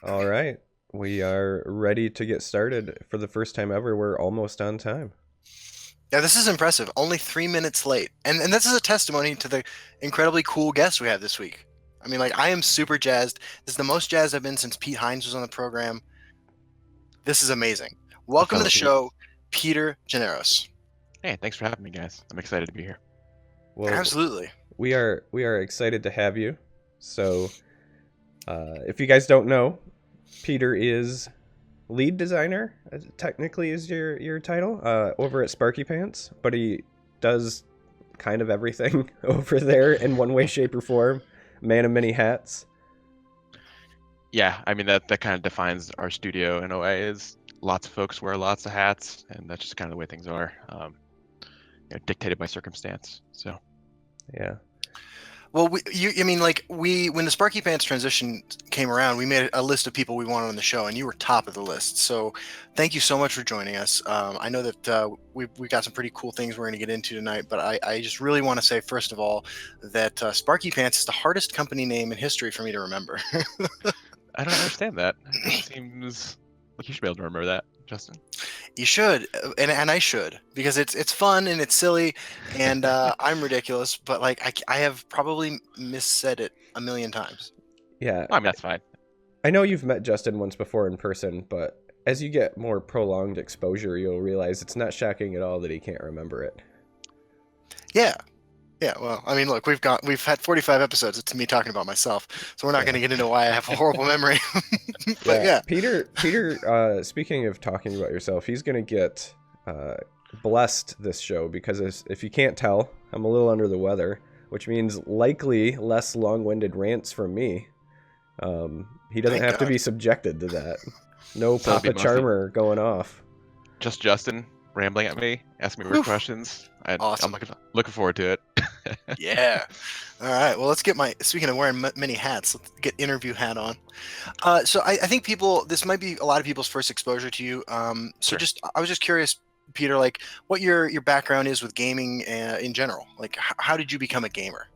All right. We are ready to get started. For the first time ever, we're almost on time. Yeah, this is impressive. Only 3 minutes late. And this is a testimony to the incredibly cool guests we have this week. I mean, like, I am super jazzed. This is the most jazzed I've been since Pete Hines was on the program. This is amazing. A Welcome to fellow the Pete. show, Peter Janaros. Hey, thanks for having me, guys. I'm excited to be here. Well, Absolutely. we are excited to have you. So, if you guys don't know, Peter is lead designer. Technically, is your title over at Sparkypants, but he does kind of everything over there in one way, shape, or form. Man of many hats. Yeah, I mean that kind of defines our studio in a way. Is lots of folks wear lots of hats, and that's just kind of the way things are, dictated by circumstance. So Yeah. Well, I mean, like, when the Sparky Pants transition came around, we made a list of people we wanted on the show, and you were top of the list. So, thank you so much for joining us. I know that we got some pretty cool things we're going to get into tonight, but I just really want to say, first of all, that Sparky Pants is the hardest company name in history for me to remember. I don't understand that. It seems like you should be able to remember that, Justin. You should, and I should, because it's fun and it's silly, and I'm ridiculous, but like I have probably missaid it a million times. Yeah. I mean that's fine. I know you've met Justin once before in person, but as you get more prolonged exposure, you'll realize it's not shocking at all that he can't remember it. Yeah. Yeah, well, I mean, look, we've had 45 episodes. It's me talking about myself, so we're not going to get into why I have a horrible memory. But Yeah, yeah, Peter. Speaking of talking about yourself, he's gonna get blessed this show because if you can't tell, I'm a little under the weather, which means likely less long-winded rants from me. He doesn't thank have to God. be subjected to that. No So it'll be Papa mostly Charmer going off. just Justin rambling at me, asking me weird Whew, questions. I'm awesome. looking forward to it. Yeah. All right. Well, let's get speaking of wearing many hats, let's get interview hat on. So I think this might be a lot of people's first exposure to you. So Sure. I was just curious, Peter, like what your background is with gaming in general. Like, how did you become a gamer?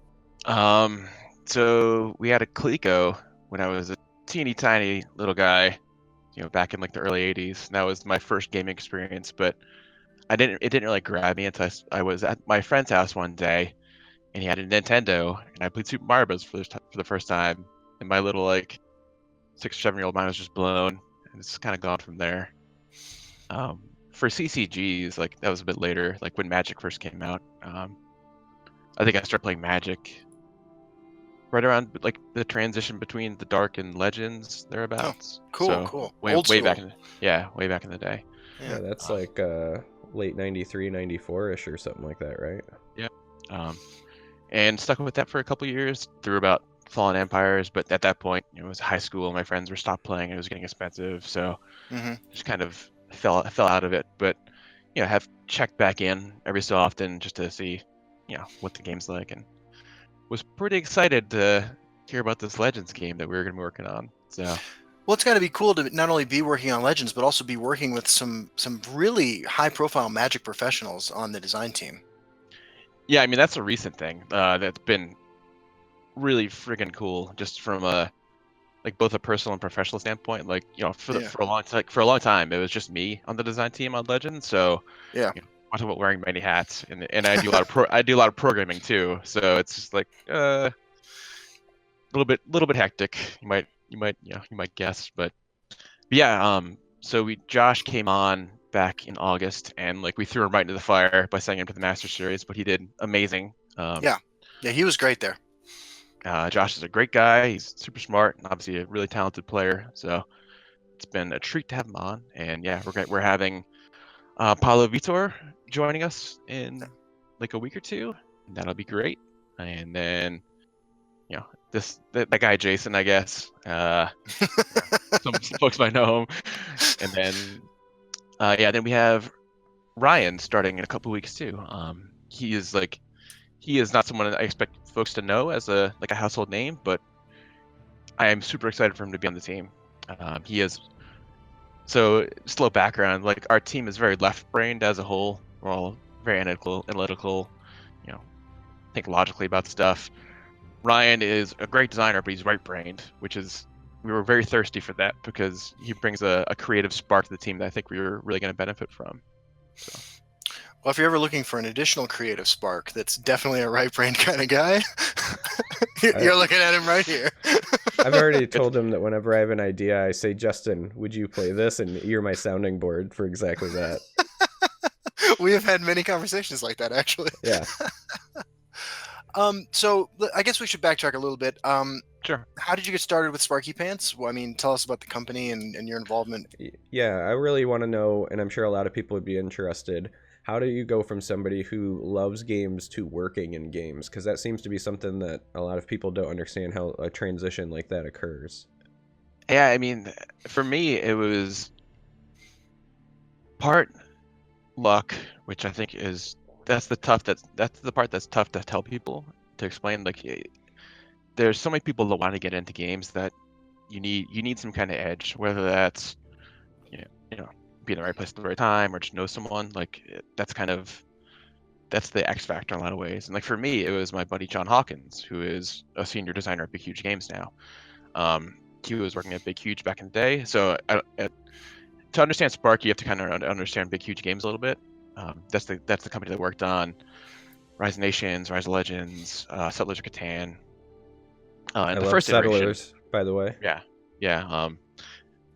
Um, so we had a Coleco when I was a teeny tiny little guy, back in like the early '80s. And that was my first gaming experience, but it didn't really grab me until I was at my friend's house one day, and he had a Nintendo, and I played Super Mario Bros. For the first time, and my little like 6 or 7 year old mind was just blown, and it's kind of gone from there. For CCGs, like that was a bit later, like when Magic first came out. I think I started playing Magic right around like the transition between the Dark and Legends Oh, thereabouts. cool, So cool. way Old way back school. in way back in the day. Yeah, Yeah. that's Um, like late 93, 94 ish or something like that, right? yeah. Um, and stuck with that for a couple years through about Fallen Empires. But at that point, it was high school. My friends were stopped playing. It was getting expensive, so Hmm. just kind of fell out of it. But have checked back in every so often just to see, what the game's like, and was pretty excited to hear about this Legends game that we were going to be working on. So Well, it's got to be cool to not only be working on Legends, but also be working with some really high profile Magic professionals on the design team. yeah, I mean that's a recent thing that's been really friggin' cool, just from a like both a personal and professional standpoint. Like Yeah. for a long time it was just me on the design team on Legends. So Yeah. I talk about wearing many hats, and I do a lot of I do a lot of programming too. So it's just like little bit hectic. You might guess, but yeah. So Josh came on back in August, and like we threw him right into the fire by sending him to the Master Series, but he did amazing. Yeah. Yeah. He was great there. Josh is a great guy. He's super smart and obviously a really talented player. So it's been a treat to have him on. And yeah, we're having Paulo Vitor joining us in like a week or two. And that'll be great. And then that guy Jason, I guess. Some folks might know him. And then then we have Ryan starting in a couple weeks too. He is not someone that I expect folks to know as a household name, but I am super excited for him to be on the team. He is so slow background. Like our team is very left-brained as a whole. We're all very analytical. Think logically about stuff. Ryan is a great designer, but he's right-brained, which is we were very thirsty for that because he brings a creative spark to the team that I think we were really going to benefit from. So. Well, if you're ever looking for an additional creative spark, that's definitely a right brain kind of guy. You're looking at him right here. I've already told him that whenever I have an idea, I say, Justin, would you play this? And you're my sounding board for exactly that. We have had many conversations like that, actually. Yeah. So I guess we should backtrack a little bit. Sure. How did you get started with Sparkypants? Well, I mean, tell us about the company and your involvement. Yeah, I really want to know, and I'm sure a lot of people would be interested. How do you go from somebody who loves games to working in games? Because that seems to be something that a lot of people don't understand, how a transition like that occurs. Yeah, I mean, for me, it was part luck, which I think that's the part that's tough to tell people, to explain. Like, there's so many people that want to get into games that you need some kind of edge, whether that's you know be in the right place at the right time or just know someone. Like, that's the X factor in a lot of ways. And like for me, it was my buddy John Hawkins, who is a senior designer at Big Huge Games now. He was working at Big Huge back in the day, so to understand Sparky, you have to kind of understand Big Huge Games a little bit. That's the company that worked on Rise of Nations, Rise of Legends, Settlers of Catan. And I the love first Settlers, iteration, by the way. yeah.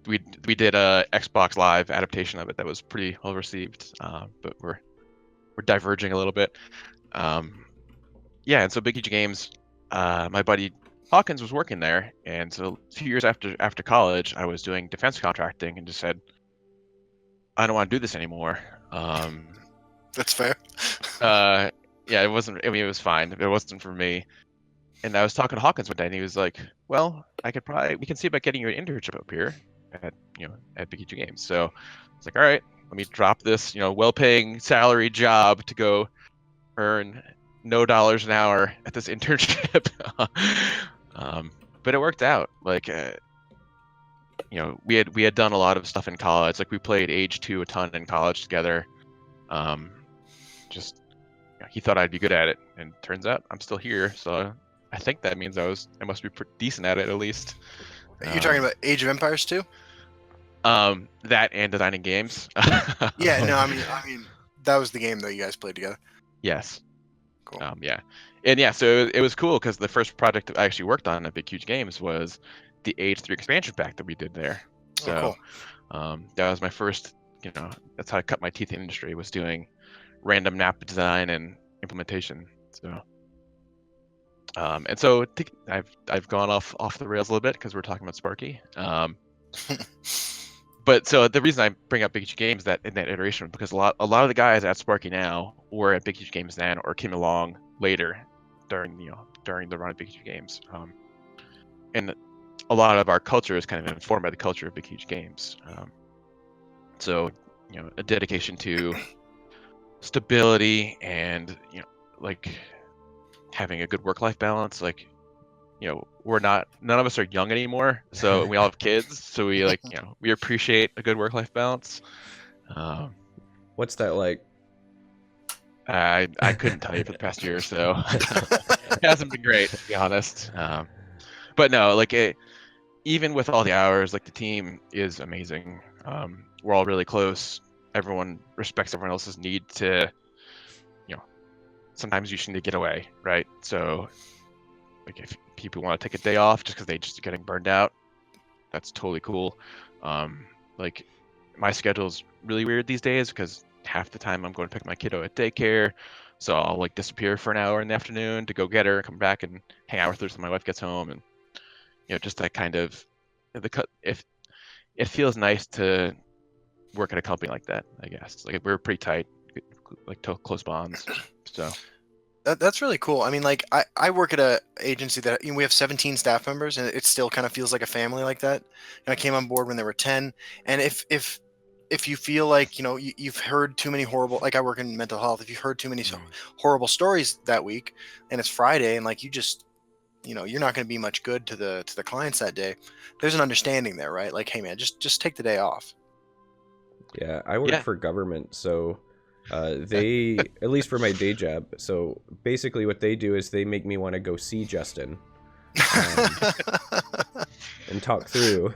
We did a Xbox Live adaptation of it that was pretty well received, but we're diverging a little bit. Yeah, and so Big Huge Games, my buddy Hawkins was working there, and so 2 years after college, I was doing defense contracting and just said, I don't want to do this anymore. That's fair. Yeah, it wasn't. I mean, it was fine. It wasn't for me. And I was talking to Hawkins one day, and he was like, "Well, we can see about getting you an internship up here at Big Huge Games." So it's like, all right, let me drop this, well-paying salary job to go earn no dollars an hour at this internship. But it worked out. Like, we had done a lot of stuff in college. Like, we played Age 2 a ton in college together. Just he thought I'd be good at it, and turns out I'm still here. So I think that means I must be pretty decent at it, at least. You're talking about Age of Empires 2? That and designing games. Yeah, no, I mean that was the game that you guys played together. Yes. Cool. Yeah. And yeah, so it was cool because the first project that I actually worked on at Big Huge Games was the Age 3 expansion pack that we did there. So cool. That was my first, that's how I cut my teeth in the industry, was doing random map design and implementation. So and so I've gone off the rails a little bit because we're talking about Sparky. But so the reason I bring up Big Huge Games in that iteration, because a lot of the guys at Sparky now were at Big Huge Games then, or came along later during the run of Big Huge Games. And a lot of our culture is kind of informed by the culture of Big Huge Games. So a dedication to stability and like having a good work-life balance. Like, none of us are young anymore, so we all have kids, so we we appreciate a good work-life balance. What's that like? I couldn't tell you for the past year or so. It hasn't been great, to be honest. But no, like even with all the hours, like the team is amazing. We're all really close. Everyone respects everyone else's need to, sometimes you just need to get away, right? So, like, if people want to take a day off just because they just getting burned out, that's totally cool. Like, my schedule's really weird these days because half the time I'm going to pick my kiddo at daycare, so I'll like disappear for an hour in the afternoon to go get her, come back and hang out with her till my wife gets home, and just that kind of if it feels nice to work at a company like that, I guess. Like, we're pretty tight, like close bonds. So that's really cool. I mean, like I work at a agency that we have 17 staff members, and it still kind of feels like a family like that. And I came on board when there were 10. And if you feel like you've heard too many horrible, like I work in mental health, if you've heard too many horrible stories that week, and it's Friday, and like you just you're not going to be much good to the clients that day, there's an understanding there, right? Like, hey man, just take the day off. Yeah, I work for government, so they, at least for my day job, so basically what they do is they make me want to go see Justin. and talk through.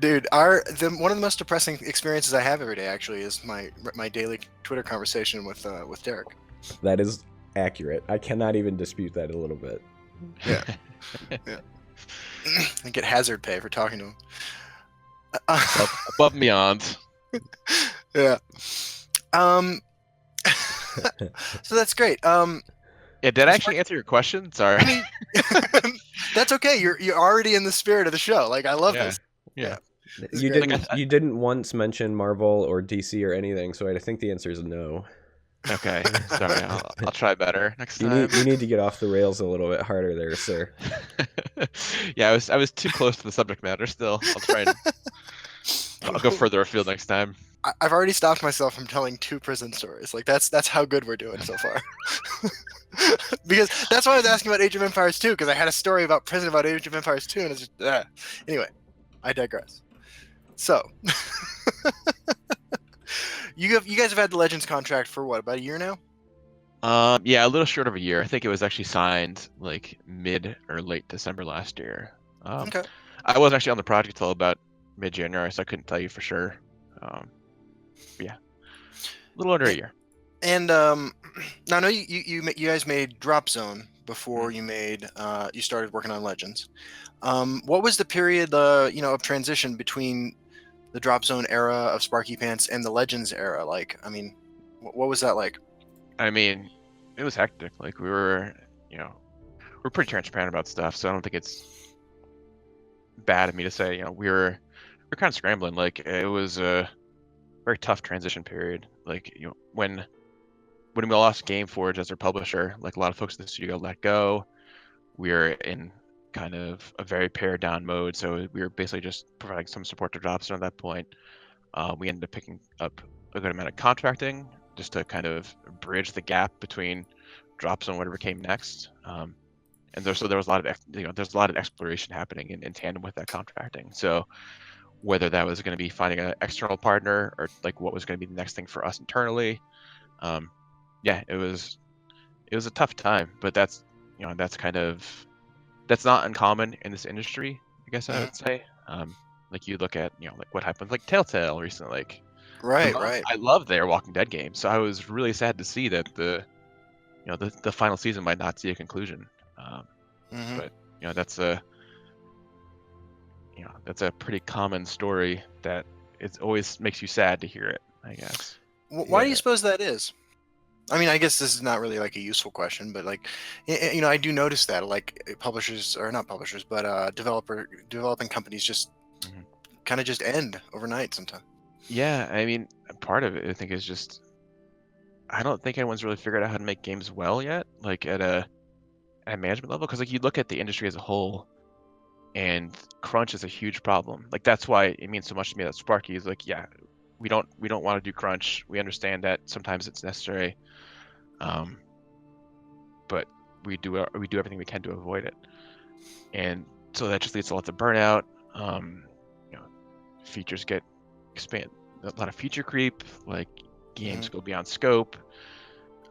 Dude, one of the most depressing experiences I have every day actually is my daily Twitter conversation with Derek. That is accurate. I cannot even dispute that a little bit. Yeah. Yeah. I get hazard pay for talking to him. Above and beyond. Yeah. So that's great. Yeah, did I actually answer your question? Sorry. I mean, that's okay. You're already in the spirit of the show. Like, I love Yeah. this. Yeah. This is You great. didn't once mention Marvel or DC or anything, so I think the answer is no. Okay. Sorry. I'll try better next time. You need to get off the rails a little bit harder there, sir. Yeah, I was too close to the subject matter still. I'll try and I'll go further afield next time. I've already stopped myself from telling 2 prison stories. Like, that's how good we're doing so far. Because that's why I was asking about Age of Empires 2, because I had a story about prison about Age of Empires 2, and it's just anyway, I digress. So you guys have had the Legends contract for what, about a year now? Yeah, a little short of a year. I think it was actually signed like mid or late December last year. Okay. I wasn't actually on the project till about mid-January, so I couldn't tell you for sure. Yeah, a little under a year. And now I know you guys made Drop Zone before you started working on Legends. What was the period of transition between the Drop Zone era of Sparkypants and the Legends era? Like, I mean, what was that like? I mean, it was hectic. Like we're pretty transparent about stuff, so I don't think it's bad of me to say, we're kind of scrambling. Like it was a very tough transition period. Like, when we lost Gameforge as our publisher, like a lot of folks in the studio let go. We were in kind of a very pared down mode, so we were basically just providing some support to Dropzone at that point. We ended up picking up a good amount of contracting just to kind of bridge the gap between Dropzone and whatever came next. And there was a lot of there's a lot of exploration happening in tandem with that contracting. So whether that was going to be finding an external partner or like what was going to be the next thing for us internally, yeah, it was a tough time. But that's that's not uncommon in this industry, I guess I would say. Like you look at like what happened with like Telltale recently. Like Right. I love their Walking Dead game, so I was really sad to see that the final season might not see a conclusion. But that's a pretty common story that it always makes you sad to hear it, I guess. Why do you suppose that is? I mean, I guess this is not really like a useful question, but like, I do notice that like publishers, or not publishers, but developing companies just kind of just end overnight sometimes. Yeah, I mean, part of it I think is just I don't think anyone's really figured out how to make games well yet, like at a management level, because like you look at the industry as a whole, and crunch is a huge problem. Like that's why it means so much to me that Sparky is like, yeah, we don't want to do crunch. We understand that sometimes it's necessary, but we do everything we can to avoid it. And so that just leads to lots of burnout. Features get expand, a lot of feature creep. Like games go beyond scope,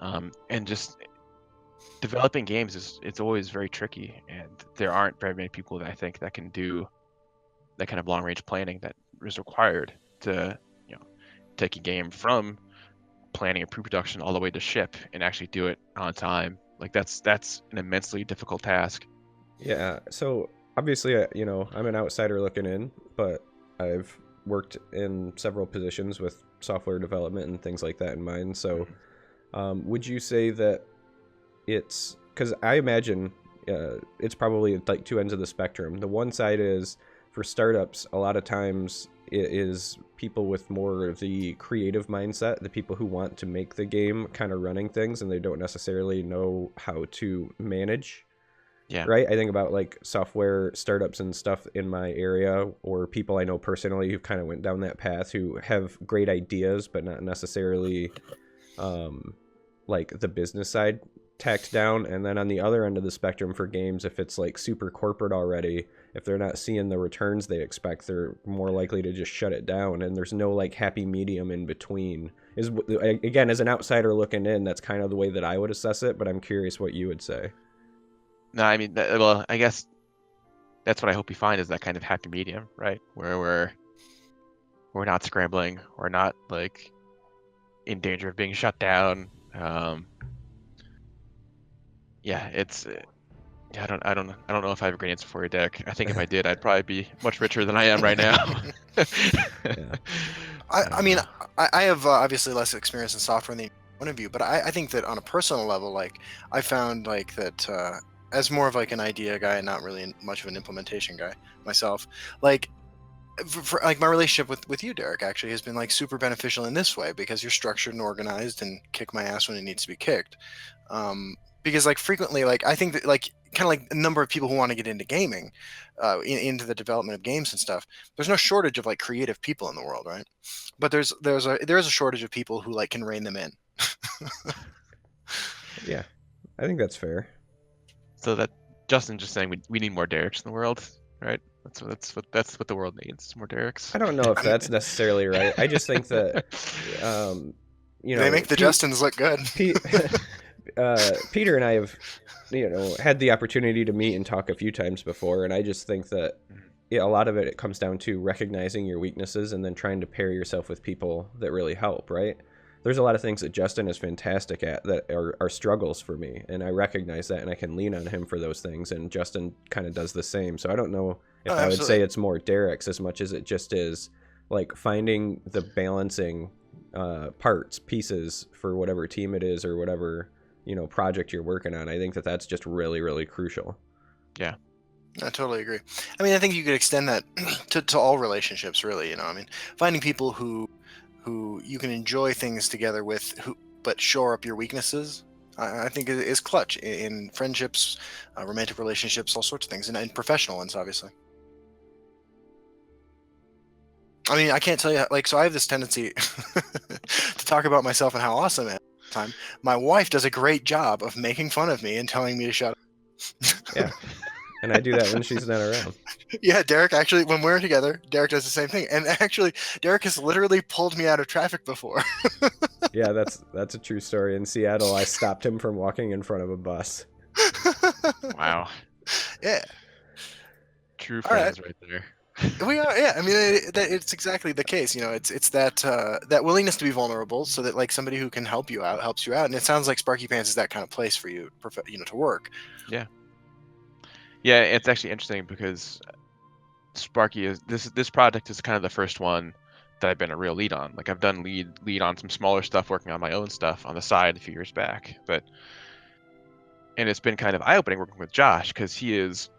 and just developing games it's always very tricky, and there aren't very many people that I think that can do that kind of long range planning that is required to take a game from planning and pre-production all the way to ship and actually do it on time. Like that's an immensely difficult task. Yeah, so obviously I'm an outsider looking in, but I've worked in several positions with software development and things like that in mind. So would you say that it's, because I imagine it's probably like 2 ends of the spectrum. The one side is for startups, a lot of times it is people with more of the creative mindset, the people who want to make the game kind of running things, and they don't necessarily know how to manage. Yeah. Right? I think about like software startups and stuff in my area, or people I know personally who kind of went down that path, who have great ideas, but not necessarily like the business side tacked down. And then on the other end of the spectrum for games, if it's like super corporate already, if they're not seeing the returns they expect, they're more likely to just shut it down. And there's no like happy medium in between. Is, again, as an outsider looking in, that's kind of the way that I would assess it, but I'm curious what you would say. No, I mean, well, I guess that's what I hope we find is that kind of happy medium, right? Where we're not scrambling, we're not like in danger of being shut down. Yeah, it's yeah, I don't know if I have a great answer for you, Derek. I think if I did, I'd probably be much richer than I am right now. Yeah. I mean, I have obviously less experience in software than one of you, but I think that on a personal level, like I found like that as more of like an idea guy and not really much of an implementation guy myself, like for like my relationship with you, Derek, actually has been like super beneficial in this way because you're structured and organized and kick my ass when it needs to be kicked. Because like frequently, like I think that like kind of like a number of people who want to get into gaming, into the development of games and stuff. There's no shortage of like creative people in the world, right? But there is a shortage of people who like can rein them in. Yeah, I think that's fair. So that Justin just saying we need more Derek's in the world, right? That's what the world needs. More Derek's. I don't know if I mean, that's necessarily right. I just think that, they make the Justins look good. Peter and I have, had the opportunity to meet and talk a few times before, and I just think that a lot of it comes down to recognizing your weaknesses and then trying to pair yourself with people that really help, right? There's a lot of things that Justin is fantastic at that are struggles for me, and I recognize that, and I can lean on him for those things, and Justin kind of does the same. So I don't know if I would say it's more Derek's as much as it just is like finding the balancing pieces for whatever team it is or whatever project you're working on. I think that that's just really, really crucial. Yeah. I totally agree. I mean, I think you could extend that to all relationships, really. I mean, finding people who you can enjoy things together with, but shore up your weaknesses, I think is clutch in friendships, romantic relationships, all sorts of things, and professional ones, obviously. I mean, I can't tell you, like, so I have this tendency to talk about myself and how awesome I am all the time. My wife does a great job of making fun of me and telling me to shut up. Yeah. And I do that when she's not around. Yeah, Derek, actually, when we're together, Derek does the same thing. And actually, Derek has literally pulled me out of traffic before. Yeah, that's a true story. In Seattle, I stopped him from walking in front of a bus. Wow. Yeah. True friends right there. We are, yeah. I mean, it's exactly the case. It's that that willingness to be vulnerable, so that like somebody who can help you out helps you out. And it sounds like Sparkypants is that kind of place for you, to work. Yeah. Yeah, it's actually interesting because Sparky is this project is kind of the first one that I've been a real lead on. Like I've done lead on some smaller stuff, working on my own stuff on the side a few years back, and it's been kind of eye-opening working with Josh because he is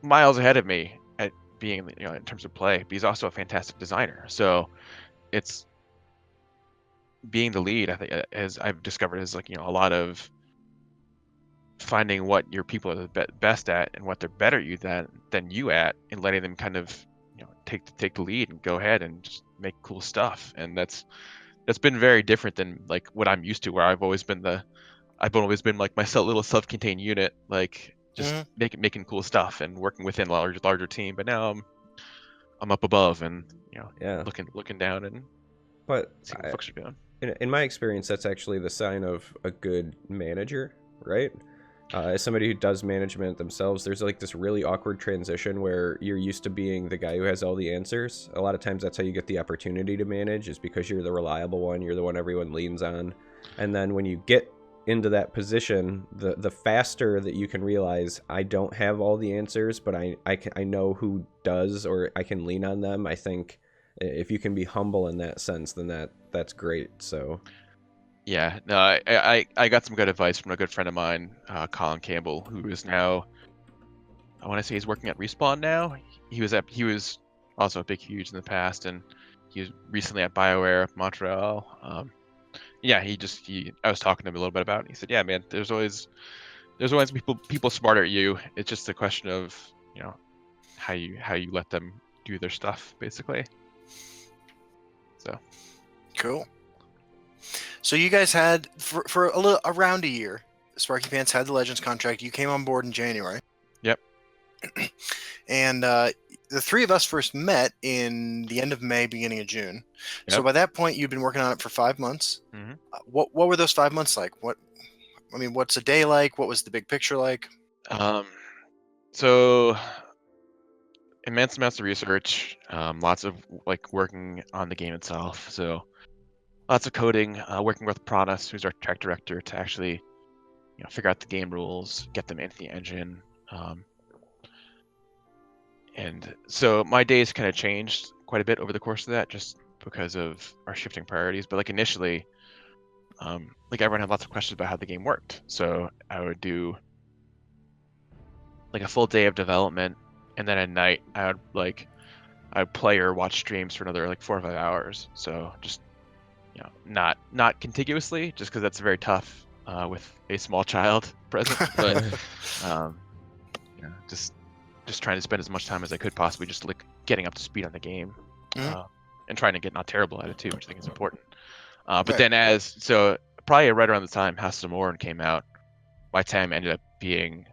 miles ahead of me at being, in terms of play, but he's also a fantastic designer. So it's being the lead, I think, as I've discovered, is like, a lot of finding what your people are the best at and what they're better at you than you at, and letting them kind of take the lead and go ahead and just make cool stuff. And that's been very different than like what I'm used to, where I've always been like my little self-contained unit, like just making cool stuff and working within a larger team. But now I'm up above and looking down and seeing what folks are doing. In my experience, that's actually the sign of a good manager, right? As somebody who does management themselves, there's like this really awkward transition where you're used to being the guy who has all the answers. A lot of times that's how you get the opportunity to manage, is because you're the reliable one, you're the one everyone leans on. And then when you get into that position, the faster that you can realize, I don't have all the answers, but I know who does, or I can lean on them. I think if you can be humble in that sense, then that's great. So yeah, no, I got some good advice from a good friend of mine, Colin Campbell, who is now, I want to say he's working at Respawn now. He was also a big huge in the past, and he was recently at BioWare Montreal. Yeah, I was talking to him a little bit about it. He said, yeah, man, there's always people smarter at you. It's just a question of, how you let them do their stuff, basically. So cool. So you guys had for around a year, Sparkypants had the Legends contract. You came on board in January. Yep. And the three of us first met in the end of May, beginning of June. Yep. So by that point, you'd been working on it for 5 months. What were those 5 months like? What's a day like? What was the big picture like? So immense amounts of research, lots of like working on the game itself. So lots of coding, working with Pranas, who's our tech director, to actually figure out the game rules, get them into the engine. And so my days kind of changed quite a bit over the course of that, just because of our shifting priorities. But like initially, like everyone had lots of questions about how the game worked. So I would do like a full day of development, and then at night I'd play or watch streams for another like 4 or 5 hours. So just not contiguously, just because that's very tough with a small child present. But just trying to spend as much time as I could possibly just like getting up to speed on the game, and trying to get not terrible at it too, which I think is important. But then probably right around the time House of Mourn came out, my time ended up being,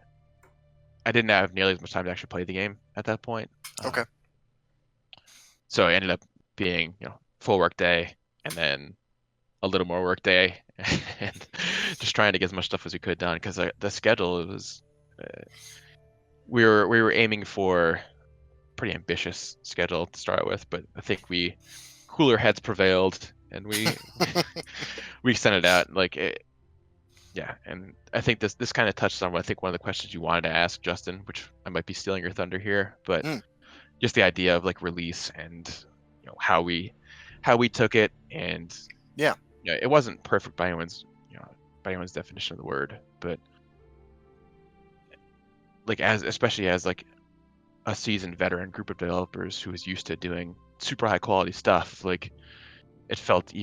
I didn't have nearly as much time to actually play the game at that point. Okay. So it ended up being full work day and then a little more work day, and just trying to get as much stuff as we could done, because the schedule was we were aiming for pretty ambitious schedule to start with, but I think cooler heads prevailed, and we extended out and I think this kind of touched on what I think one of the questions you wanted to ask, Justin, which I might be stealing your thunder here, but just the idea of like release and how we took it, and it wasn't perfect by anyone's definition of the word, but like especially as like a seasoned veteran group of developers who was used to doing super high quality stuff, like it felt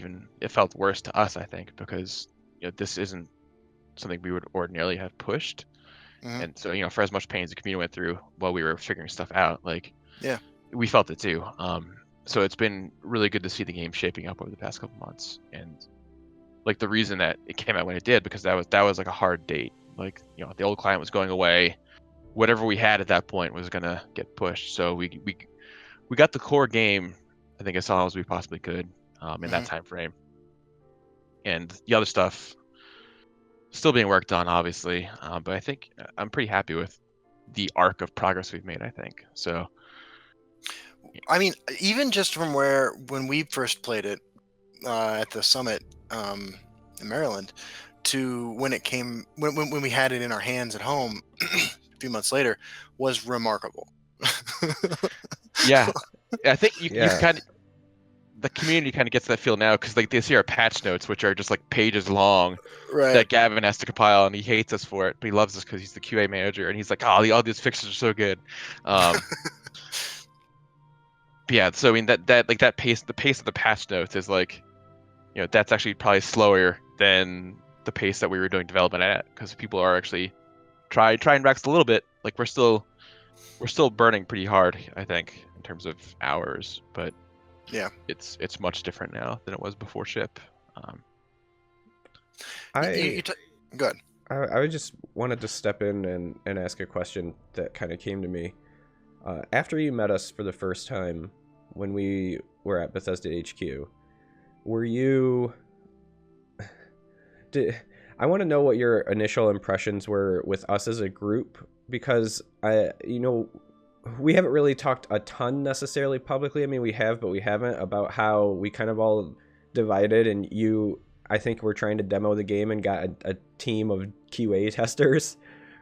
worse to us, I think, because this isn't something we would ordinarily have pushed. And so for as much pain as the community went through while we were figuring stuff out, like we felt it too. So it's been really good to see the game shaping up over the past couple months, and like the reason that it came out when it did, because that was like a hard date. Like the old client was going away, whatever we had at that point was gonna get pushed. So we got the core game, I think, as long as we possibly could in that time frame, and the other stuff still being worked on, obviously. But I think I'm pretty happy with the arc of progress we've made, I think. So I mean, even just from when we first played it at the summit in Maryland, to when it came when we had it in our hands at home a few months later, was remarkable. Yeah, I think you kind of, the community kind of gets that feel now, because like they see our patch notes, which are just like pages long, that Gavin has to compile, and he hates us for it, but he loves us because he's the QA manager, and he's like, oh, all these fixes are so good. Yeah, so I mean that pace, the pace of the patch notes is like, that's actually probably slower than the pace that we were doing development at, because people are actually try and Rex a little bit. Like we're still burning pretty hard, I think, in terms of hours, but it's much different now than it was before ship. Good. I just wanted to step in and ask a question that kind of came to me. After you met us for the first time when we were at Bethesda HQ, were you... I want to know what your initial impressions were with us as a group, because we haven't really talked a ton necessarily publicly. I mean, we have, but we haven't, about how we kind of all divided, and I think we're trying to demo the game and got a team of QA testers,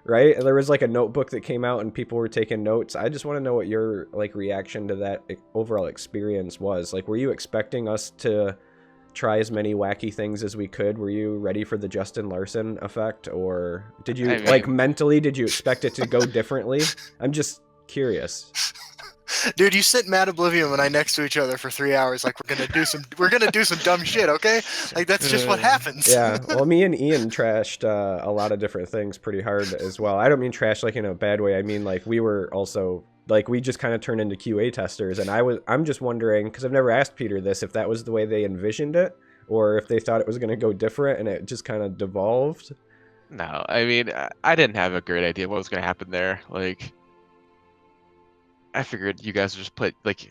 right? There was like a notebook that came out and people were taking notes. I just want to know what your like reaction to that overall experience was. Like, were you expecting us to try as many wacky things as we could? Were you ready for the Justin Larson effect, or did you mentally, did you expect it to go differently? I'm just curious. Dude, you sit Mad Oblivion and I next to each other for 3 hours, like we're gonna do some dumb shit, okay? Like that's just what happens. Yeah, well, me and Ian trashed a lot of different things pretty hard as well. I don't mean trash like in a bad way. I mean like we were also like, we just kind of turned into QA testers, and I'm just wondering, because I've never asked Peter this, if that was the way they envisioned it, or if they thought it was going to go different and it just kind of devolved. No, I mean, I didn't have a great idea what was going to happen there. Like, I figured you guys would just play, like,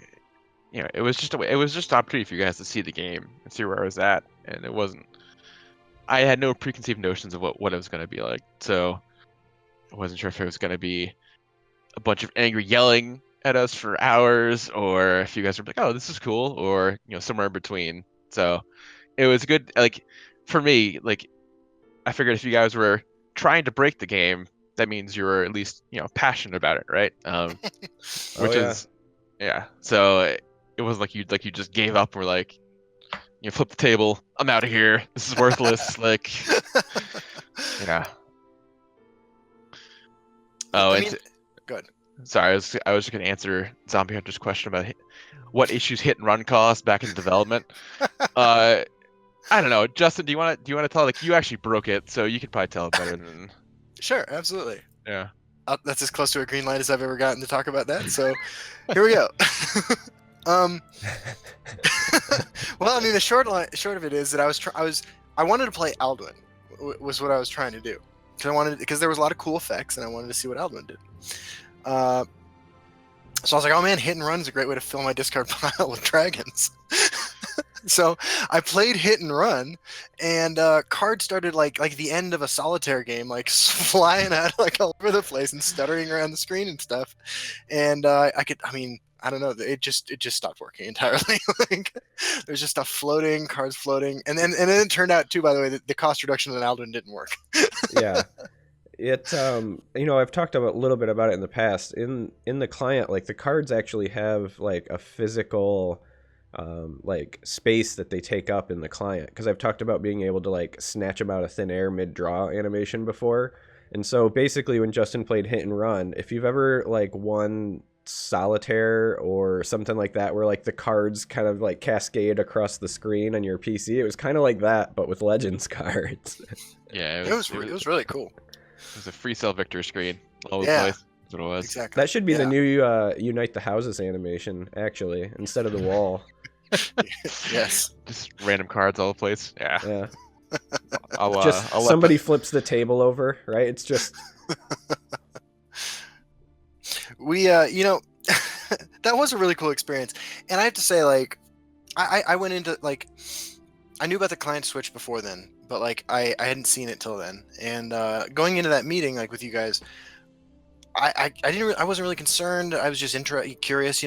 it was just an opportunity for you guys to see the game and see where I was at, and it wasn't. I had no preconceived notions of what it was going to be like. So I wasn't sure if it was going to be a bunch of angry yelling at us for hours, or if you guys were like, oh, this is cool, or somewhere in between. So it was good. Like for me, like I figured if you guys were trying to break the game, that means you were at least passionate about it, right? Which yeah. is yeah. So it wasn't like you just gave up. And were like, flip the table. I'm out of here. This is worthless. Like yeah. Oh, I it's mean, good. sorry. I was just gonna answer Zombie Hunter's question about what issues hit and run caused back in development. I don't know, Justin. Do you want to tell? Like, you actually broke it, so you could probably tell it better than. Sure, absolutely. Yeah. That's as close to a green light as I've ever gotten to talk about that. So here we go. Well, I mean, the short of it is that I wanted to play Alduin, was what I was trying to do, because there was a lot of cool effects, and I wanted to see what Alduin did. So I was like, oh man, hit and run is a great way to fill my discard pile with dragons. So I played hit and run, and cards started like the end of a solitaire game, like flying out like all over the place and stuttering around the screen and stuff. And I don't know, it just stopped working entirely. Like there's just stuff floating, cards floating, and then it turned out too, by the way, that the cost reduction on Alduin didn't work. Yeah. It I've talked about a little bit about it in the past. In the client, like the cards actually have like a physical like space that they take up in the client, because I've talked about being able to like snatch them out of thin air mid-draw animation before. And so basically when Justin played hit and run, if you've ever like won solitaire or something like that where like the cards kind of like cascade across the screen on your PC, it was kind of like that but with Legends cards. Yeah, it was really cool. It was a free cell victor screen all over the Yeah. place. That's what it was. Exactly. That should be the new Unite the Houses animation, actually, instead of the wall. Yes. Just random cards all over the place. Yeah. Yeah. I'll Somebody flips the table over, right? It's just we that was a really cool experience. And I have to say, like, I went into, like, I knew about the client switch before then, but like I hadn't seen it till then. And going into that meeting, like with you guys, I wasn't really concerned. I was just curious,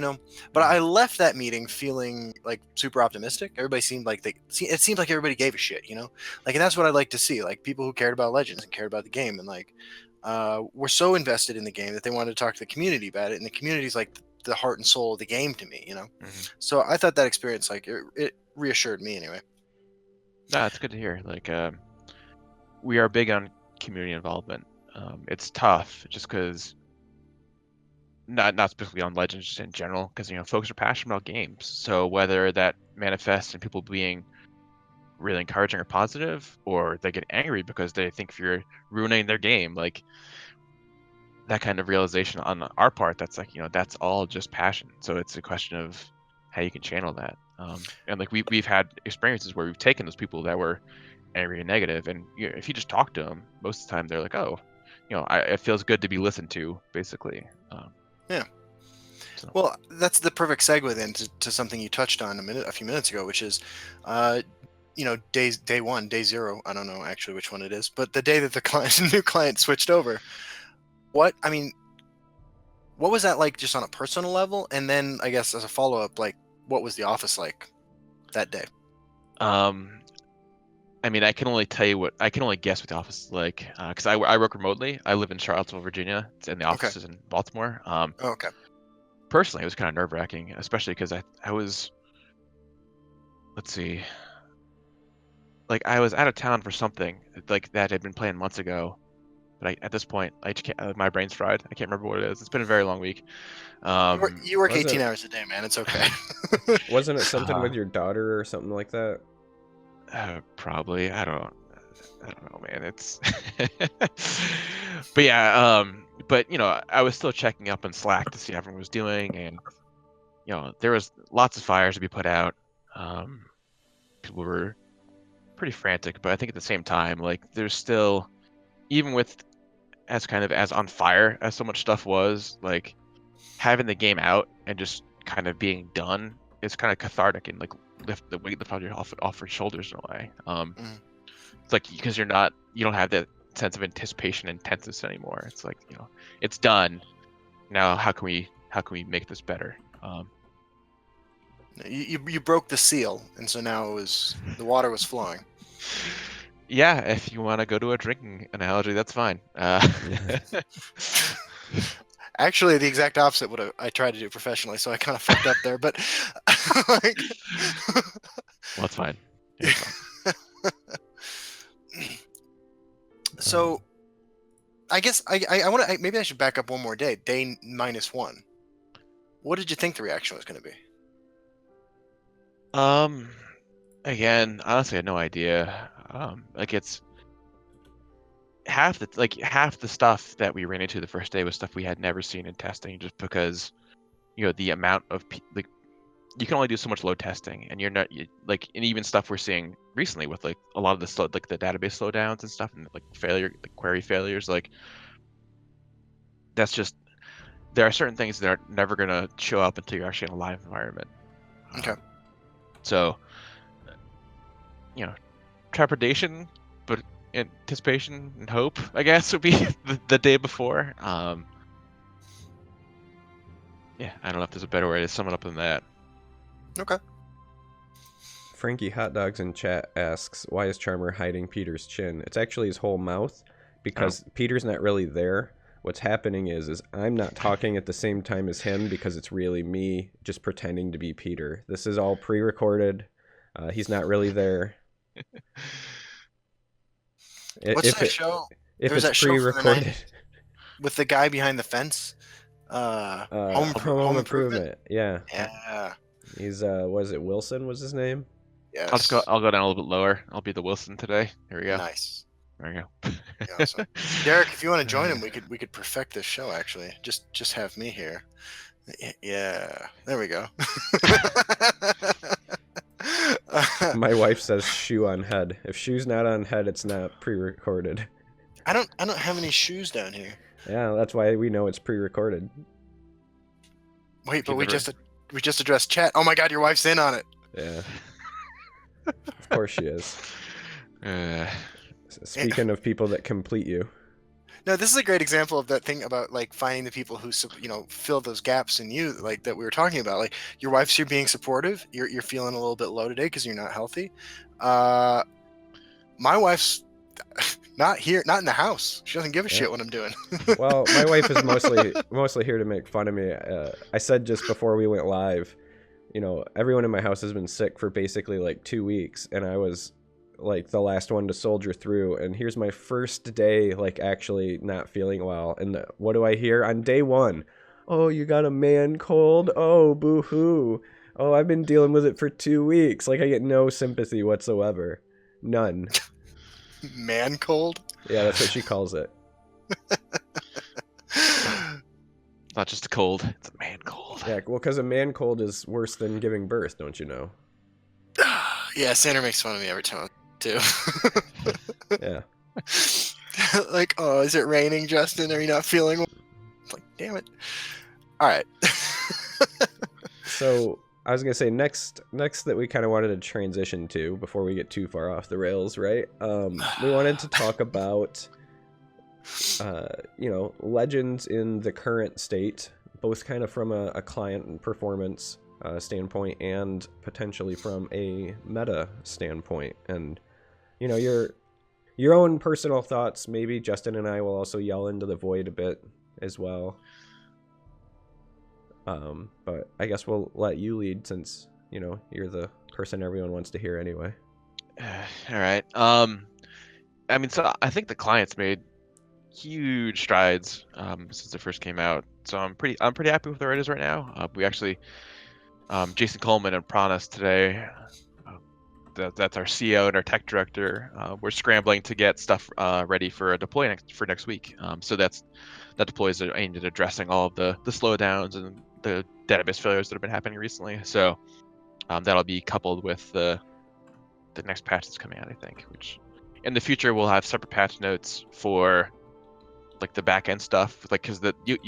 But I left that meeting feeling like super optimistic. Everybody seemed like it seemed like everybody gave a shit, Like, and that's what I'd like to see, like people who cared about Legends and cared about the game, and like were so invested in the game that they wanted to talk to the community about it. And the community's like the heart and soul of the game to me, Mm-hmm. So I thought that experience, like, it reassured me anyway. No, it's good to hear. Like, we are big on community involvement. It's tough just because, not specifically on Legends, just in general, because folks are passionate about games. So whether that manifests in people being really encouraging or positive, or they get angry because they think if you're ruining their game, like that kind of realization on our part, that's like that's all just passion. So it's a question of how you can channel that. And like we've had experiences where we've taken those people that were angry and negative, and if you just talk to them, most of the time they're like, oh, it feels good to be listened to, basically. Yeah. So. Well, that's the perfect segue then to something you touched on a few minutes ago, which is, day one, day zero. I don't know actually which one it is, but the day that the new client switched over. What was that like, just on a personal level? And then I guess as a follow-up, like, what was the office like that day? I mean, I can only guess what the office is like, because I work remotely. I live in Charlottesville, Virginia, and the office is in Baltimore. Okay. Personally, it was kind of nerve-wracking, especially because I was, let's see, like I was out of town for something like that had been planned months ago, but at this point, I just can't, my brain's fried. I can't remember what it is. It's been a very long week. You work 18 hours a day, man. It's okay. Wasn't it something with your daughter or something like that? Probably. I don't know, man. It's but yeah, but I was still checking up on Slack to see how everyone was doing, and there was lots of fires to be put out. People were pretty frantic, but I think at the same time, like, there's still, even with as on fire as so much stuff was, like, having the game out and just kind of being done is kind of cathartic and like lift the weight off your shoulders in a way. It's like, because you don't have that sense of anticipation and tenseness anymore. It's like, it's done. Now how can we make this better? You broke the seal, and so now the water was flowing. Yeah, if you want to go to a drinking analogy, that's fine. Actually, the exact opposite would I tried to do professionally, so I kind of fucked up there. But like, well, it's fine. Yeah, it's fine. So, I guess I want to. Maybe I should back up one more day. Day -1. What did you think the reaction was going to be? Again, honestly, I had no idea. Like it's half the stuff that we ran into the first day was stuff we had never seen in testing, just because the amount of like you can only do so much load testing, and you're not and even stuff we're seeing recently with like a lot of the the database slowdowns and stuff, and like query failures, like that's just, there are certain things that are never gonna show up until you're actually in a live environment. Okay. So trepidation, but anticipation and hope, I guess, would be the day before. Yeah, I don't know if there's a better way to sum it up than that. Okay. Frankie Hot Dogs in chat asks, why is Charmer hiding Peter's chin? It's actually his whole mouth, because Peter's not really there. What's happening is I'm not talking at the same time as him, because it's really me just pretending to be Peter. This is all pre-recorded. He's not really there. What's that show? If There's it's that show from the pre-recorded, 90s with the guy behind the fence. Home Improvement. Yeah. Yeah. He's was it Wilson was his name? Yes. I'll go down a little bit lower. I'll be the Wilson today. Here we go. Nice. There we go. Yeah, so, Derek, if you want to join him, we could perfect this show. Actually, just have me here. Yeah. There we go. My wife says shoe on head. If shoe's not on head, it's not pre-recorded. I don't have any shoes down here. Yeah, that's why we know it's pre-recorded. Wait, but we just addressed chat. Oh my God, your wife's in on it. Yeah. Of course she is. Speaking of people that complete you. No, this is a great example of that thing about like finding the people who fill those gaps in you, like that we were talking about. Like your wife's here being supportive. You're feeling a little bit low today because you're not healthy. My wife's not here, not in the house. She doesn't give a shit what I'm doing. Well, my wife is mostly here to make fun of me. I said just before we went live, everyone in my house has been sick for basically like 2 weeks, and I was like the last one to soldier through, and here's my first day like actually not feeling well, and what do I hear on day 1? Oh, you got a man cold? Oh, boo-hoo. Oh, I've been dealing with it for 2 weeks. Like, I get no sympathy whatsoever. None. Man cold? Yeah, that's what she calls it. Not just a cold, it's a man cold. Yeah, well, because a man cold is worse than giving birth, don't you know? Yeah, Sandra makes fun of me every time, too. Yeah. Like, oh, is it raining, Justin? Are you not feeling well? It's like, damn it. All right. So, I was going to say, next that we kind of wanted to transition to, before we get too far off the rails, right? We wanted to talk about, legends in the current state, both kind of from a client and performance standpoint, and potentially from a meta standpoint. And, your own personal thoughts. Maybe Justin and I will also yell into the void a bit as well. But I guess we'll let you lead, since you're the person everyone wants to hear anyway. All right. So I think the client's made huge strides since it first came out. So I'm pretty happy with where it is right now. We actually, Jason Coleman and Pranas today. That's our CEO and our tech director. We're scrambling to get stuff ready for a deploy for next week. So that deploy is aimed at addressing all of the slowdowns and the database failures that have been happening recently. So that'll be coupled with the next patch that's coming out, I think. Which in the future we'll have separate patch notes for like the back end stuff, like because you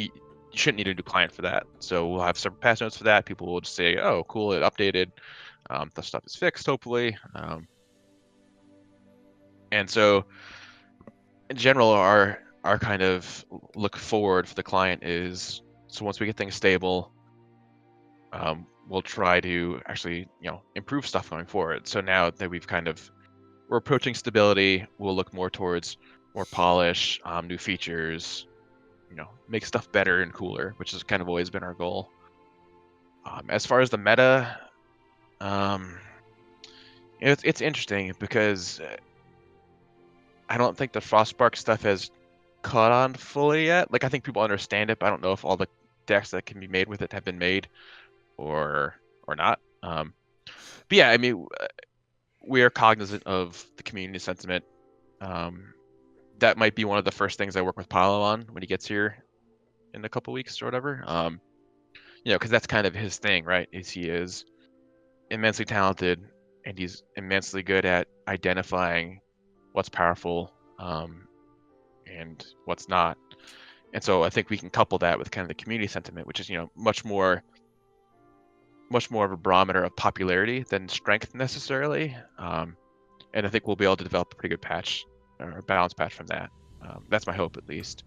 shouldn't need a new client for that. So we'll have separate patch notes for that. People will just say, "Oh, cool, it updated. The stuff is fixed, hopefully." And so in general, our kind of look forward for the client is, so once we get things stable, we'll try to actually improve stuff going forward. So now that we're approaching stability, we'll look more towards more polish, new features, make stuff better and cooler, which has kind of always been our goal. As far as the meta, it's interesting because I don't think the Frostbark stuff has caught on fully yet. Like, I think people understand it, but I don't know if all the decks that can be made with it have been made or not. But yeah, I mean, we are cognizant of the community sentiment. That might be one of the first things I work with Paolo on when he gets here in a couple weeks or whatever. Because that's kind of his thing, right? He is immensely talented and he's immensely good at identifying what's powerful and what's not. And so I think we can couple that with kind of the community sentiment, which is much more of a barometer of popularity than strength necessarily. And I think we'll be able to develop a pretty good patch or a balanced patch from that. That's my hope, at least.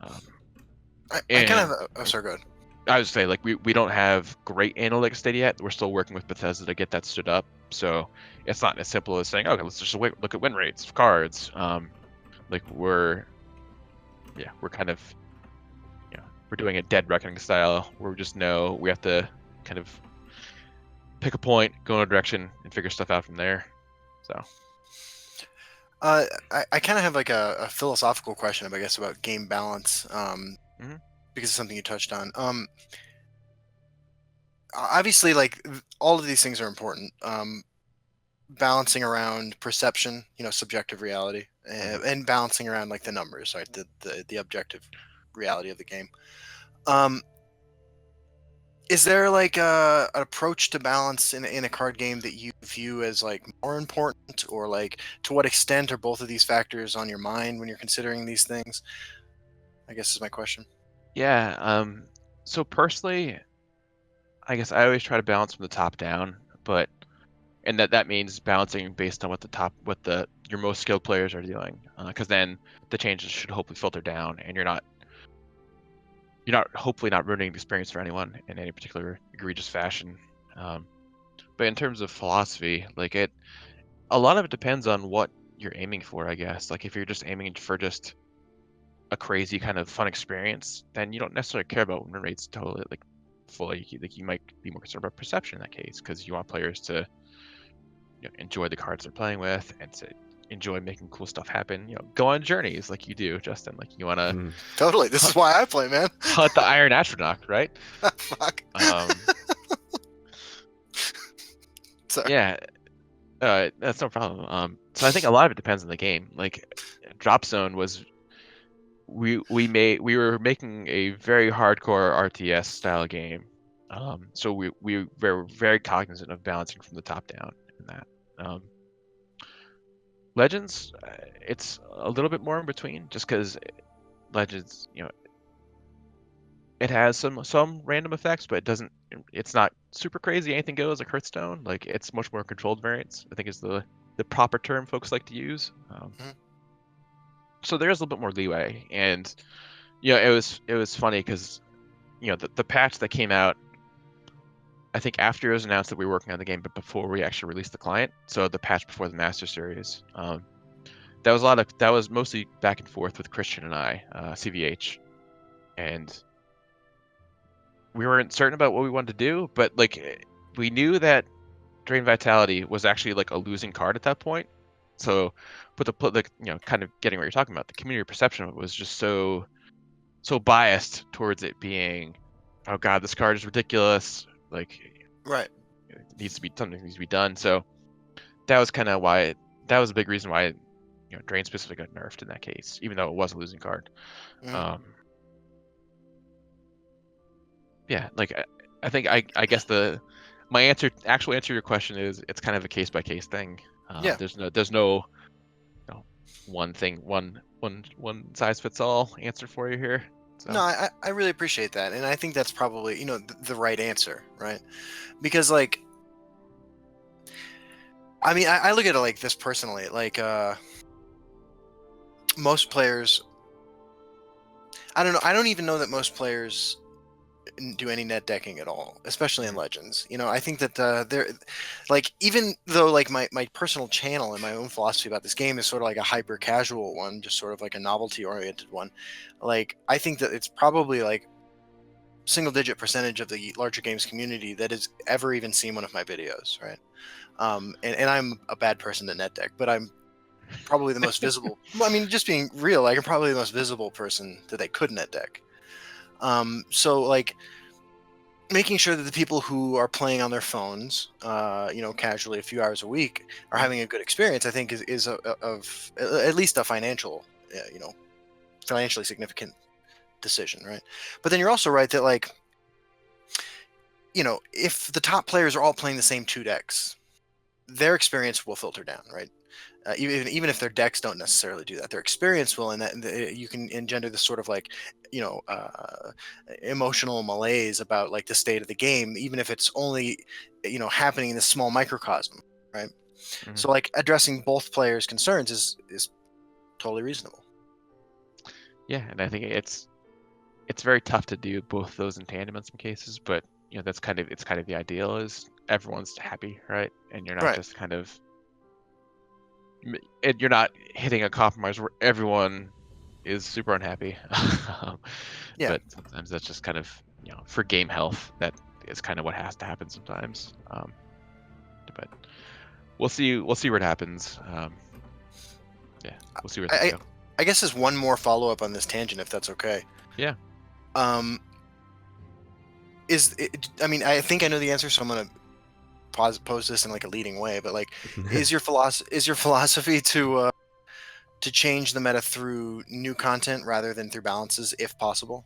I kind of. Oh, sorry, go ahead. I would say, like, we don't have great analytics data yet. We're still working with Bethesda to get that stood up. So it's not as simple as saying, okay, let's just look at win rates of cards. Like we're kind of, we're doing a dead reckoning style where we just know we have to kind of pick a point, go in a direction, and figure stuff out from there. So. I kind of have like a philosophical question, I guess, about game balance. Because it's something you touched on. Obviously, like all of these things are important. Balancing around perception, subjective reality, and balancing around like the numbers, right? The objective reality of the game. Is there like an approach to balance in a card game that you view as like more important, or like to what extent are both of these factors on your mind when you're considering these things? I guess is my question. Yeah. So personally, I guess I always try to balance from the top down, and that means balancing based on what your most skilled players are doing, because then the changes should hopefully filter down, and you're not hopefully not ruining the experience for anyone in any particular egregious fashion. But in terms of philosophy, like a lot of it depends on what you're aiming for, I guess. Like if you're just aiming for just a crazy kind of fun experience, then you don't necessarily care about win rates totally, like fully. Like you might be more concerned about perception in that case, because you want players to enjoy the cards they're playing with and to enjoy making cool stuff happen. Go on journeys like you do, Justin. Like you want to totally. This is why I play, man. Hunt the Iron Astronaut, right? Fuck. Sorry. Yeah, that's no problem. So I think a lot of it depends on the game. Like Drop Zone was, we were making a very hardcore RTS style game. So we were very cognizant of balancing from the top down in that. Legends, it's a little bit more in between, just because Legends, it has some random effects, but it's not super crazy. Anything goes like Hearthstone. Like it's much more controlled variants, I think is the proper term folks like to use. So there's a little bit more leeway, and it was funny because the patch that came out, I think after it was announced that we were working on the game, but before we actually released the client. So the patch before the Master Series, that was mostly back and forth with Christian and I, CVH, and we weren't certain about what we wanted to do, but like we knew that Drain Vitality was actually like a losing card at that point. So, kind of getting what you're talking about, the community perception of it was just so biased towards it being, oh god, this card is ridiculous. Like, right, something needs to be done. So that was kind of why. That was a big reason why Drain specifically got nerfed in that case, even though it was a losing card. Yeah, like I think I guess my actual answer to your question is it's kind of a case by case thing. Yeah. There's no one thing, one size fits all answer for you here. So. No, I really appreciate that, and I think that's probably the right answer, right? Because like, I mean, I look at it like this personally, like most players, I don't know. I don't even know that most players do any net decking at all, especially in Legends. You know, I think that they're like, even though like my personal channel and my own philosophy about this game is sort of like a hyper casual one, just sort of like a novelty oriented one. Like, I think that it's probably like single digit percentage of the larger games community that has ever even seen one of my videos, right? And I'm a bad person to net deck, but I'm probably the most visible. Well, I mean, just being real, like, I'm probably the most visible person that they could net deck. So like, making sure that the people who are playing on their phones, you know, casually a few hours a week, are having a good experience, I think is of at least a financial, you know, financially significant decision, right? But then you're also right that, like, you know, if the top players are all playing the same two decks, their experience will filter down, right? Even if their decks don't necessarily do that, their experience will, and that you can engender this sort of like, you know, emotional malaise about like the state of the game, even if it's only, you know, happening in this small microcosm, right? Mhm. So like, addressing both players' concerns is totally reasonable. Yeah, and I think it's very tough to do both those in tandem in some cases, but you know, it's kind of the ideal is everyone's happy, right? And you're not Right. just kind of you're not hitting a compromise where everyone is super unhappy. Yeah. But sometimes that's just kind of, you know, for game health, that is kind of what has to happen sometimes. But we'll see where it happens. Yeah, we'll see where things go. I guess there's one more follow up on this tangent, if that's okay. Yeah. Um, I mean, I think I know the answer, so I'm gonna pose this in like a leading way. But like, is your philosophy to change the meta through new content rather than through balances, if possible?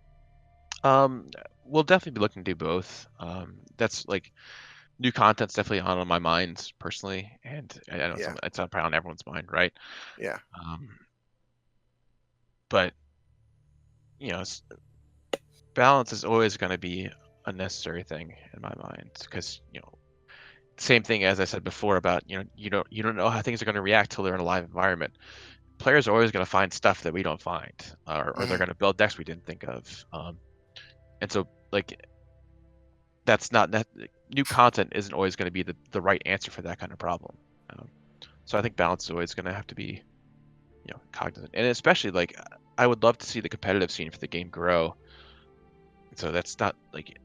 We'll definitely be looking to do both. That's like new content's definitely on my mind personally, and I know Yeah. it's probably on everyone's mind, right? Yeah. But you know, balance is always going to be a necessary thing in my mind, because you know, same thing as I said before about, you know, you don't know how things are going to react till they're in a live environment. Players are always going to find stuff that we don't find, or they're Hmm. going to build decks we didn't think of, and so like that's not that new content isn't always going to be the right answer for that kind of problem. So I think balance is always going to have to be, you know, cognizant, and especially like I would love to see the competitive scene for the game grow. So that's not like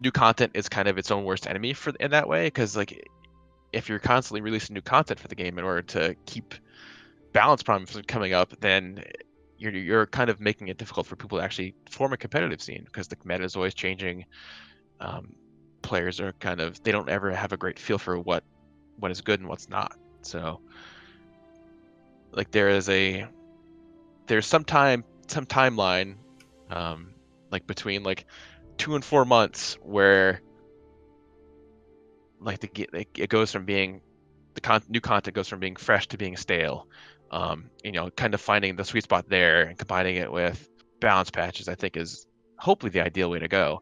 new content is kind of its own worst enemy for in that way, because like if you're constantly releasing new content for the game in order to keep balance problems from coming up, then you're kind of making it difficult for people to actually form a competitive scene, because the meta is always changing. Players are kind of, they don't ever have a great feel for what is good and what's not. So like there's some timeline, like between like 2 and 4 months where like it goes from being new content goes from being fresh to being stale. You know, kind of finding the sweet spot there and combining it with balance patches, I think, is hopefully the ideal way to go.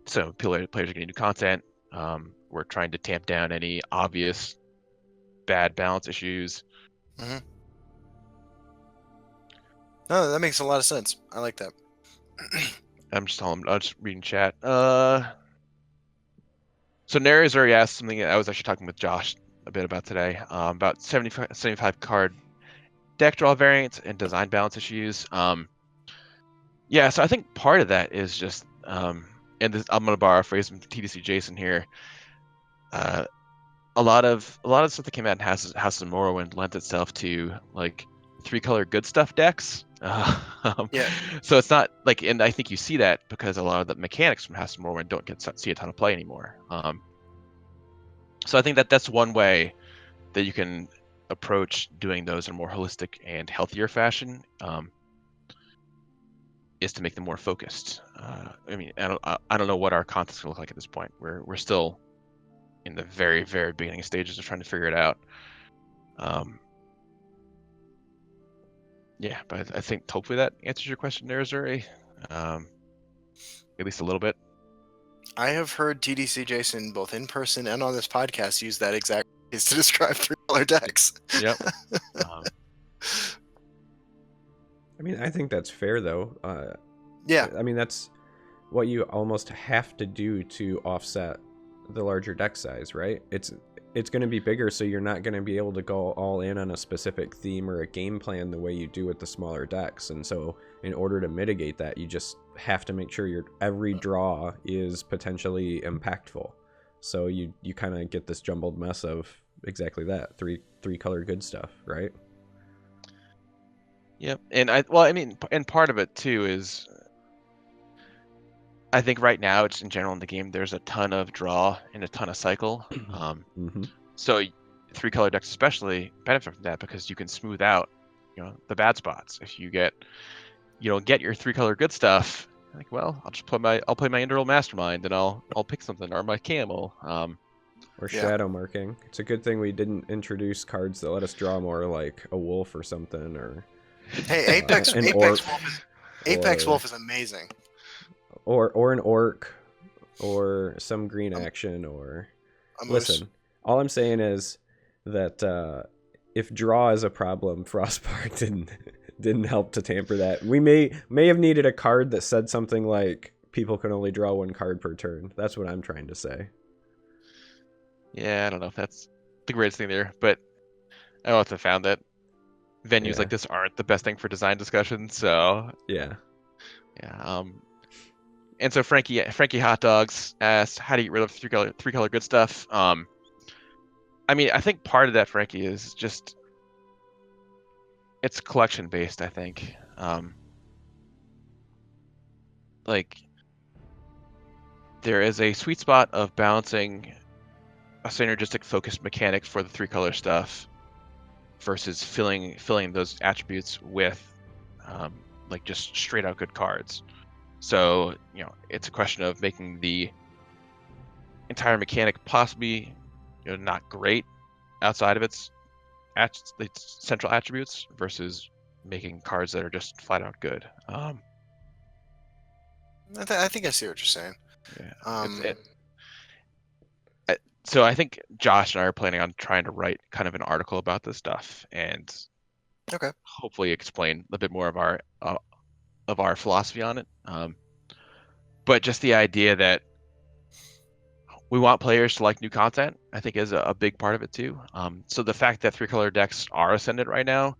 So players are getting new content. We're trying to tamp down any obvious bad balance issues. Hmm. No, that makes a lot of sense. I like that. I'm just reading chat. So Nares already asked something that I was actually talking with Josh a bit about today, about 75 card deck draw variants and design balance issues. Yeah, so I think part of that is just, and this, I'm gonna borrow a phrase from TDC Jason here. A lot of stuff that came out in House of Morrowind lent itself to like 3-color good stuff decks. Yeah. So it's not like, and I think you see that because a lot of the mechanics from House of Morrowind don't see a ton of play anymore. So I think that that's one way that you can approach doing those in a more holistic and healthier fashion, is to make them more focused. I mean, I don't know what our content's gonna look like at this point. We're still in the very, very beginning stages of trying to figure it out. Yeah, but I think hopefully that answers your question there, Zuri. At least a little bit. I have heard TDC Jason both in person and on this podcast use that exact phrase to describe 3-color decks. Yep. mean, I think that's fair though. Yeah. I mean, that's what you almost have to do to offset the larger deck size, right? It's going to be bigger, so you're not going to be able to go all in on a specific theme or a game plan the way you do with the smaller decks. And so in order to mitigate that, you just have to make sure your every draw is potentially impactful. So you kind of get this jumbled mess of exactly that, three color good stuff, right? Yep. And I mean, and part of it too is I think right now, it's in general in the game, there's a ton of draw and a ton of cycle. Mm-hmm. So 3-color decks especially benefit from that because you can smooth out, the bad spots. If you get your 3-color good stuff, like, well, I'll play my Integral Mastermind and I'll pick something, or my Camel. Or shadow marking. It's a good thing we didn't introduce cards that let us draw more, like a wolf or something, or Hey, Apex an Apex orc, Wolf is Apex or- Wolf is amazing. or an orc, or some green action, or A moose. listen. All I'm saying is that if draw is a problem, Frostbark didn't help to tamper that. We may have needed a card that said something like people can only draw one card per turn. That's what I'm trying to say. Yeah, I don't know if that's the greatest thing there, but I also found that venues Yeah. like this aren't the best thing for design discussion. So Yeah. yeah. And so Frankie Hot Dogs asked, how do you get rid of three color good stuff? I mean, I think part of that, Frankie, is just it's collection based. I think, like there is a sweet spot of balancing a synergistic focused mechanic for the 3-color stuff versus filling those attributes with like just straight out good cards. So it's a question of making the entire mechanic possibly not great outside of its central attributes versus making cards that are just flat out good. I think I see what you're saying. Yeah. So I think Josh and I are planning on trying to write kind of an article about this stuff and Okay. hopefully explain a bit more of our philosophy on it. But just the idea that we want players to like new content, I think, is a big part of it too. So the fact that 3-color decks are ascendant right now,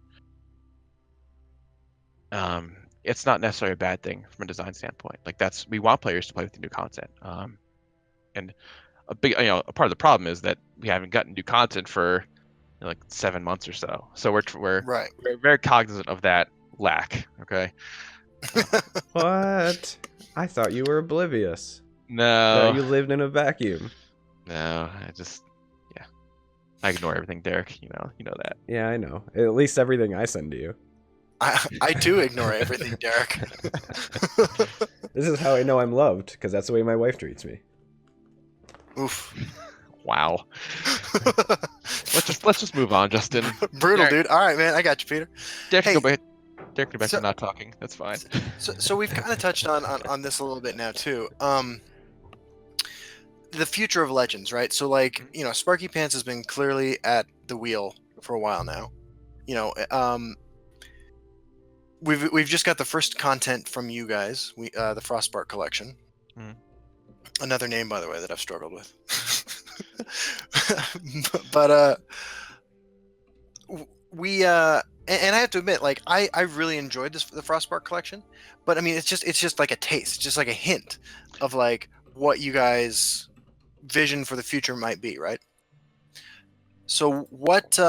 it's not necessarily a bad thing from a design standpoint. Like we want players to play with the new content. And a big, a part of the problem is that we haven't gotten new content for like 7 months or so. So we're Right. very cognizant of that lack. Okay. What? I thought you were oblivious. No. That you lived in a vacuum. No, I ignore everything, Derek. You know that. Yeah, I know. At least everything I send to you. I do ignore everything, Derek. This is how I know I'm loved, because that's the way my wife treats me. Oof. Wow. Let's just move on, Justin. Brutal, Derek, dude. All right, man. I got you, Peter. Derek, Hey, go back. Derek, go back so- to not talking. That's fine. So we've kind of touched on this a little bit now too. The future of Legends, right? So like, Sparkypants has been clearly at the wheel for a while now. We've just got the first content from you guys. The Frostbark collection. Mhm. Another name, by the way, that I've struggled with. But we and I have to admit, like I really enjoyed the Frostbark collection, but I mean it's just like a taste, just like a hint of like what you guys vision for the future might be, right? So what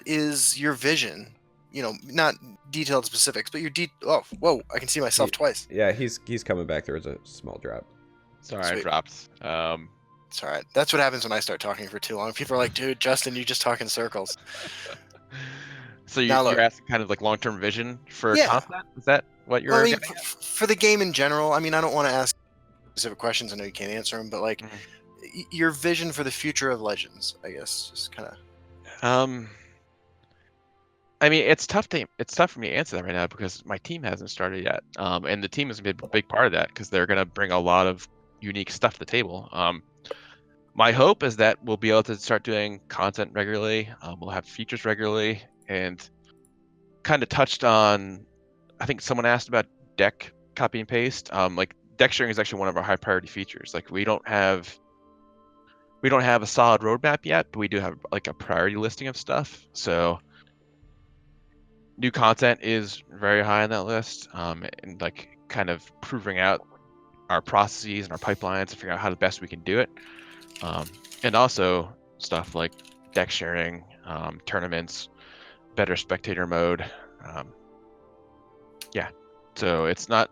is your vision? Not detailed specifics, but oh, whoa, I can see myself twice. Yeah, he's coming back. There was a small drop. Sorry, I Sweet. dropped. It's all right. That's what happens when I start talking for too long. People are like, dude, Justin, you just talk in circles. So Now look. you're asking kind of like long-term vision for Yeah. content? Is that what you're Well, I mean, getting at? for the game in general, I mean, I don't want to ask specific questions. I know you can't answer them, but like your vision for the future of Legends, I guess, just kind of. I mean, it's tough for me to answer that right now because my team hasn't started yet. And the team is gonna be a big part of that because they're gonna bring a lot of unique stuff to the table. My hope is that we'll be able to start doing content regularly. We'll have features regularly, and kind of touched on, I think someone asked about deck copy and paste. Like deck sharing is actually one of our high priority features. Like we don't have a solid roadmap yet, but we do have like a priority listing of stuff. So new content is very high on that list, and like kind of proving out our processes and our pipelines and figuring out how the best we can do it. And also stuff like deck sharing, tournaments, better spectator mode. Yeah, so it's not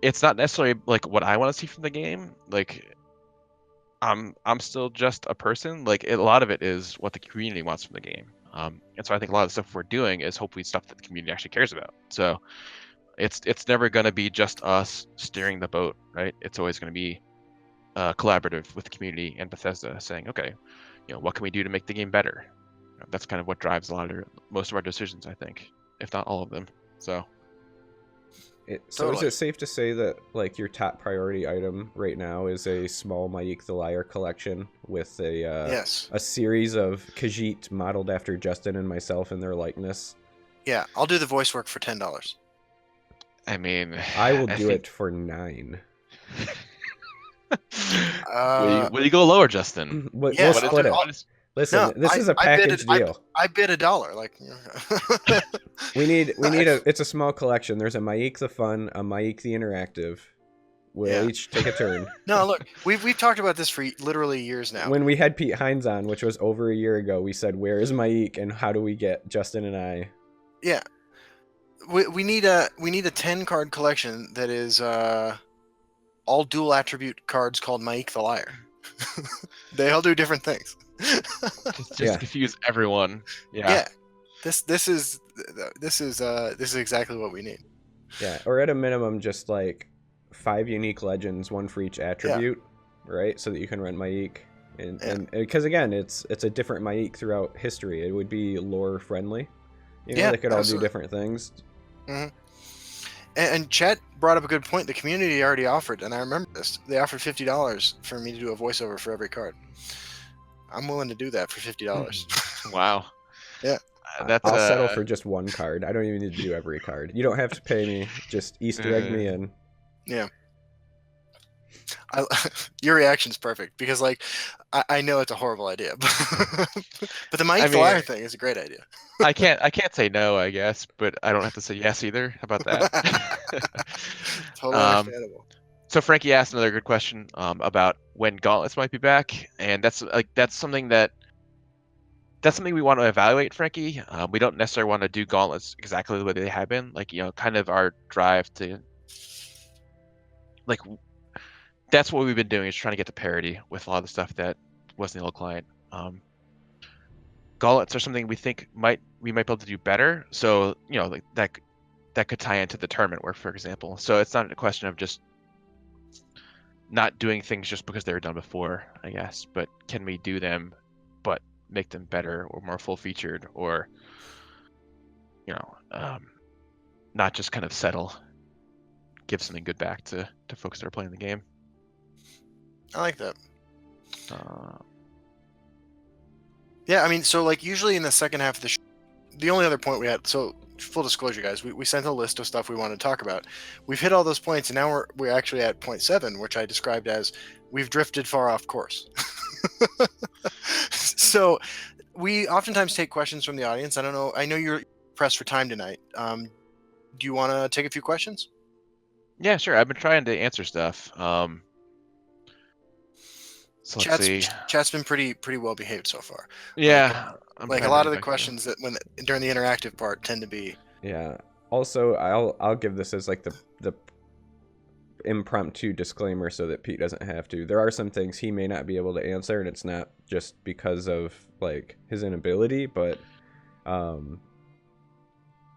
necessarily like what I want to see from the game. Like I'm still just a person. Like a lot of it is what the community wants from the game. And so I think a lot of the stuff we're doing is hopefully stuff that the community actually cares about. So it's never going to be just us steering the boat, right? It's always going to be collaborative with the community and Bethesda, saying, okay, what can we do to make the game better? That's kind of what drives most of our decisions, I think, if not all of them. So is it safe to say that like your top priority item right now is a small Mike the Liar collection with a series of Khajiit modeled after Justin and myself in their likeness? Yeah, I'll do the voice work for $10. I mean, I will do it for $9. Will you go lower, Justin? We'll split it. Listen, this is a package deal. I bid $1. Like, we need it's a small collection. There's a Mike the Fun, a Mike the Interactive. We'll each take a turn. No, look, we've talked about this for literally years now. When we had Pete Hines on, which was over a year ago, we said, "Where is Mike, and how do we get Justin and I?" Yeah, we need a 10-card collection that is all dual attribute cards called Mike the Liar. They all do different things. just confuse everyone. Yeah. This is exactly what we need. Yeah, or at a minimum, just like 5 unique legends, 1 for each attribute, right? So that you can run Mike, and because again, it's a different Mike throughout history. It would be lore friendly. They could all do different things. Mm-hmm. And Chet brought up a good point. The community already offered, and I remember this. They offered $50 for me to do a voiceover for every card. I'm willing to do that for $50. Wow. Yeah. I'll settle for just 1 card. I don't even need to do every card. You don't have to pay me. Just Easter egg me in. Yeah. Your reaction's perfect because, like, I know it's a horrible idea, but the Mike the Liar thing is a great idea. I can't say no, I guess, but I don't have to say yes either. How about that? Totally understandable. So Frankie asked another good question about when Gauntlets might be back, and that's something we want to evaluate, Frankie. We don't necessarily want to do Gauntlets exactly the way they have been. Like, kind of our drive to, like, that's what we've been doing, is trying to get to parity with a lot of the stuff that was in the old client. Gauntlets are something we think we might be able to do better. So, like that could tie into the tournament work, for example. So it's not a question of just not doing things just because they were done before, I guess, but can we do them but make them better or more full featured, or not just kind of settle, give something good back to folks that are playing the game. I like that. Yeah, I mean, so like usually in the second half of the show, the only other point we had, so full disclosure, guys, we sent a list of stuff we want to talk about. We've hit all those points, and now we're actually at point 7, which I described as we've drifted far off course. So we oftentimes take questions from the audience. I don't know. I know you're pressed for time tonight. Do you want to take a few questions? Yeah, sure. I've been trying to answer stuff. So let's see. Chat's been pretty well behaved so far. Yeah, like a lot of the questions that during the interactive part tend to be. Yeah. Also, I'll give this as like the impromptu disclaimer so that Pete doesn't have to. There are some things he may not be able to answer, and it's not just because of like his inability, but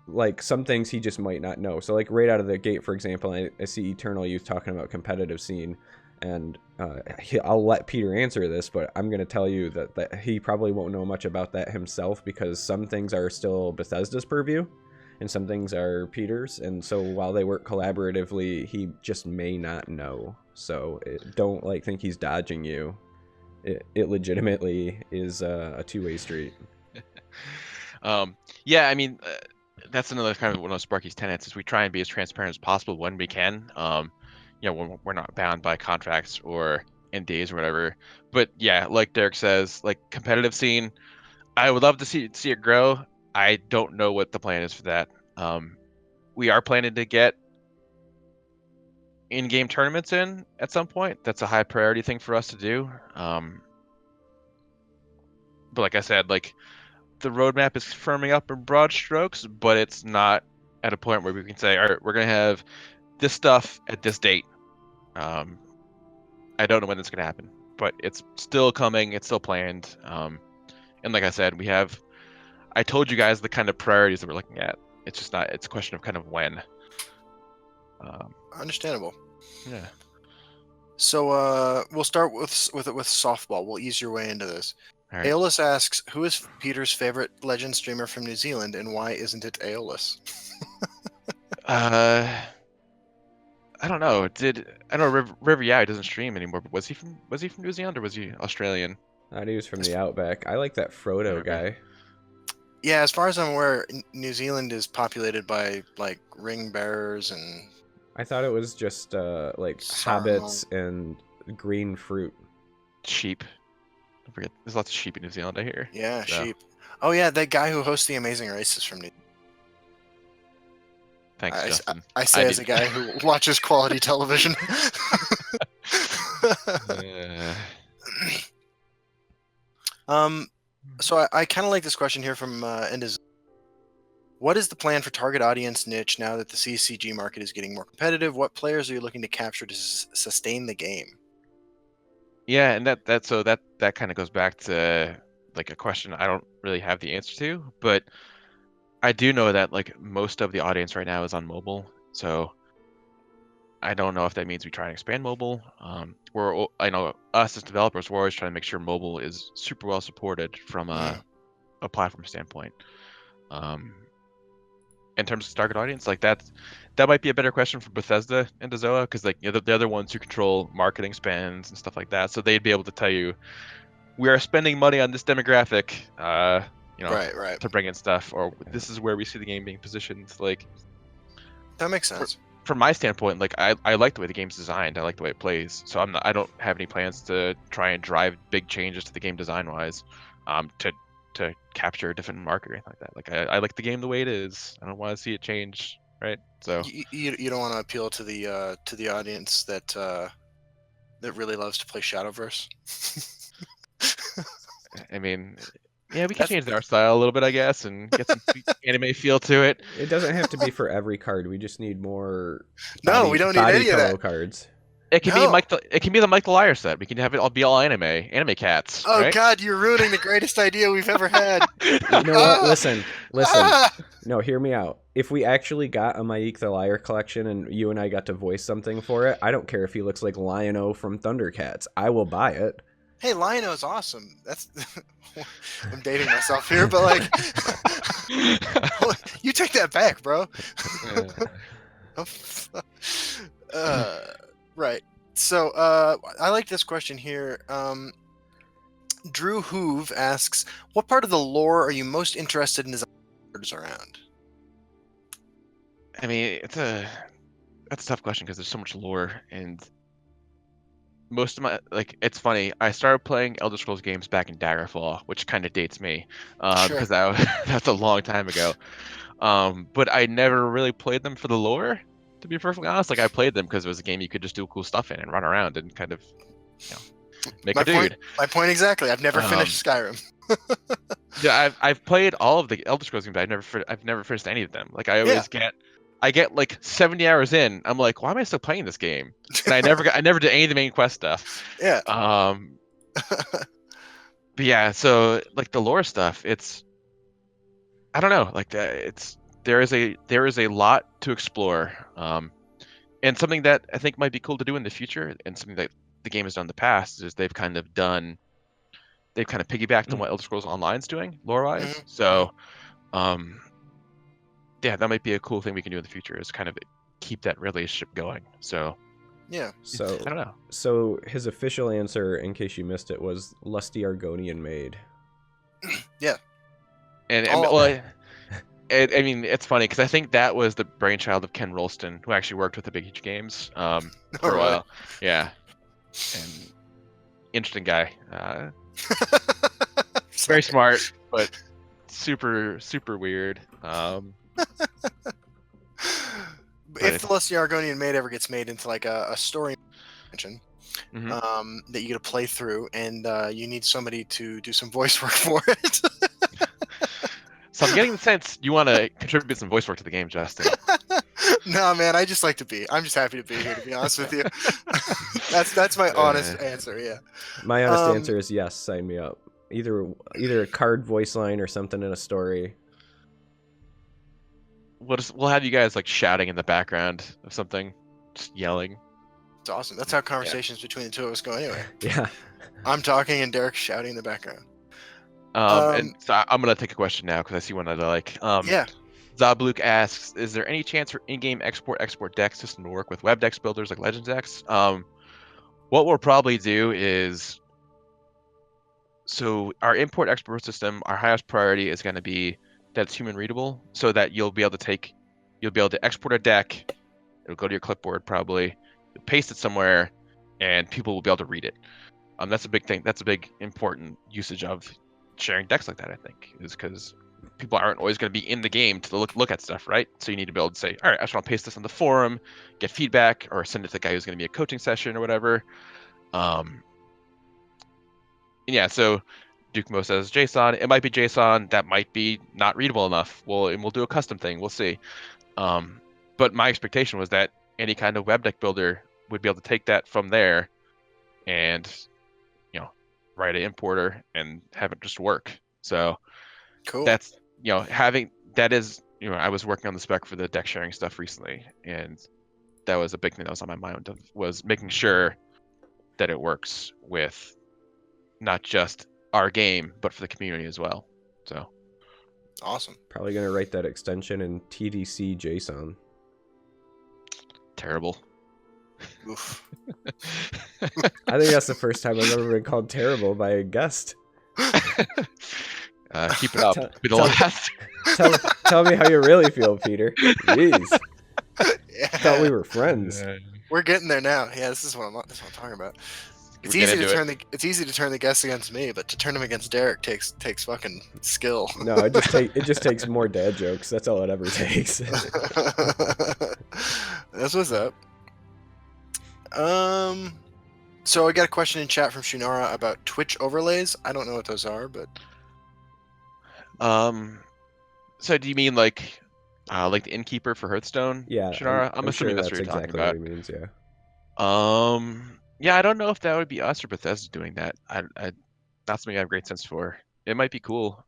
like some things he just might not know. So like right out of the gate, for example, I see Eternal Youth talking about competitive scene. And I'll let Peter answer this, but I'm going to tell you that he probably won't know much about that himself, because some things are still Bethesda's purview and some things are Peter's. And so while they work collaboratively, he just may not know. So don't like think he's dodging you. It legitimately is a two-way street. Yeah, I mean, that's another kind of one of Sparky's tenets is we try and be as transparent as possible when we can. When we're not bound by contracts or NDAs or whatever. But yeah, like Derek says, like competitive scene, I would love to see it grow. I don't know what the plan is for that. We are planning to get in-game tournaments in at some point. That's a high priority thing for us to do. But like I said, like the roadmap is firming up in broad strokes, but it's not at a point where we can say, all right, we're gonna have this stuff at this date. I don't know when it's gonna happen, but it's still coming. It's still planned. And like I said, I told you guys the kind of priorities that we're looking at. It's just not. It's a question of kind of when. Understandable. Yeah. So we'll start with softball. We'll ease your way into this. All right. Aeolus asks, who is Peter's favorite legend streamer from New Zealand, and why isn't it Aeolus? I don't know. I know River Yao doesn't stream anymore, but was he from New Zealand or was he Australian? He was from the Outback. I like that Frodo Okay. guy. Yeah, as far as I'm aware, New Zealand is populated by like ring bearers and. I thought it was just like Saruman. hobbits and green fruit. Sheep. Don't forget, there's lots of sheep in New Zealand, I hear. Yeah, So, sheep. Oh yeah, that guy who hosts the Amazing Races from New. thanks, Justin. I say as a guy who watches quality television. So I kind of like this question here from Endiz. What is the plan for target audience niche now that the CCG market is getting more competitive? What players are you looking to capture to sustain the game? Yeah, and that kind of goes back to like a question I don't really have the answer to, but I do know that like most of the audience right now is on mobile, so I don't know if that means we try and expand mobile. I know us as developers, we're always trying to make sure mobile is super well supported from a platform standpoint. In terms of target audience, like that might be a better question for Bethesda and Dezoa, because like the other ones who control marketing spends and stuff like that, so they'd be able to tell you we are spending money on this demographic, Right. to bring in stuff, or this is where we see the game being positioned. Like That makes sense. from my standpoint, like I like the way the game's designed. I like the way it plays. So I don't have any plans to try and drive big changes to the game design wise, to capture a different market or anything like that. Like I like the game the way it is. I don't want to see it change, right? So You don't want to appeal to the audience that really loves to play Shadowverse. I mean, yeah, we can change our style a little bit, I guess, and get some sweet anime feel to it. It doesn't have to be for every card. We just need more. No, we don't need any of that. Cards. It can No. be it can be the Mike the Liar set. We can have it all be all anime cats. Oh right? God, you're ruining the greatest idea we've ever had. You know what? Listen. No, hear me out. If we actually got a Mike the Liar collection and you and I got to voice something for it, I don't care if he looks like Lion-O from Thundercats. I will buy it. Hey, Lion-O's awesome. That's I'm dating myself here, but like, you take that back, bro. Right. So I like this question here. Drew Hoove asks, what part of the lore are you most interested in designing around? I mean, that's a tough question because there's so much lore, and most of my it's funny. I started playing Elder Scrolls games back in Daggerfall, which kind of dates me, because that's a long time ago. But I never really played them for the lore, to be perfectly honest. Like I played them because it was a game you could just do cool stuff in and run around and kind of, make a dude. My point exactly. I've never finished Skyrim. Yeah, I've played all of the Elder Scrolls games, but I've never finished any of them. Like I always get like 70 hours in. I'm like, why am I still playing this game? And I never did any of the main quest stuff. Yeah. But yeah, so like the lore stuff, I don't know, like there is a lot to explore, and something that I think might be cool to do in the future, and something that the game has done in the past is they've kind of piggybacked on what Elder Scrolls Online's doing lore wise. So, yeah, that might be a cool thing we can do in the future, is kind of keep that relationship going. So yeah. So I don't know. So his official answer, in case you missed it, was Lusty Argonian Maid. Yeah. And Oh. well, I mean, it's funny because I think that was the brainchild of Ken Rolston, who actually worked with the Big Huge Games for a really? while. Yeah, and interesting guy. Very smart, but super weird. If the Lusty Argonian Maid ever gets made into like a story mention, Mhm. that you get to play through, and you need somebody to do some voice work for it. So I'm getting the sense you want to contribute some voice work to the game, Justin. No, man, I'm just happy to be here, to be honest with you. That's my honest answer. Yeah. My honest answer is yes. Sign me up. Either a card voice line or something in a story. We'll have you guys like shouting in the background of something, just yelling. It's awesome. That's how conversations between the two of us go anyway. Yeah. I'm talking and Derek's shouting in the background. And so I'm gonna take a question now because I see one that I like. Yeah. Zabluk asks, is there any chance for in-game export deck system to work with web decks builders like Legends decks? What we'll probably do is, so our import export system, our highest priority is going to be that it's human readable, so that you'll be able to export a deck. It'll go to your clipboard probably, you'll paste it somewhere, and people will be able to read it. That's a big thing. That's a big important usage of sharing decks like that, I think, is because people aren't always going to be in the game to look at stuff, right? So you need to be able to say, all right, I just want to paste this on the forum, get feedback, or send it to the guy who's going to be a coaching session or whatever. Yeah, so Dukemo says JSON. It might be JSON. That might be not readable enough. We'll do a custom thing. We'll see. But my expectation was that any kind of web deck builder would be able to take that from there and, write an importer and have it just work. So Cool. that's, I was working on the spec for the deck sharing stuff recently, and that was a big thing that was on my mind, was making sure that it works with not just our game, but for the community as well. So awesome. Probably gonna write that extension in TDC JSON. Terrible. Oof. I think that's the first time I've ever been called terrible by a guest. Keep it up. Be the last. Tell me how you really feel, Peter. Jeez. Yeah. I thought we were friends. We're getting there now. Yeah, this is what I'm talking about. It's easy to turn the guests against me, but to turn them against Derek takes fucking skill. No, it just takes more dad jokes. That's all it ever takes. That's what's up. So I got a question in chat from Shunara about Twitch overlays. I don't know what those are, but So do you mean like the innkeeper for Hearthstone? Yeah, Shunara? I'm assuming sure that's what you're exactly talking about. what he means, yeah. Yeah, I don't know if that would be us or Bethesda doing that. I not something I have great sense for. It might be cool.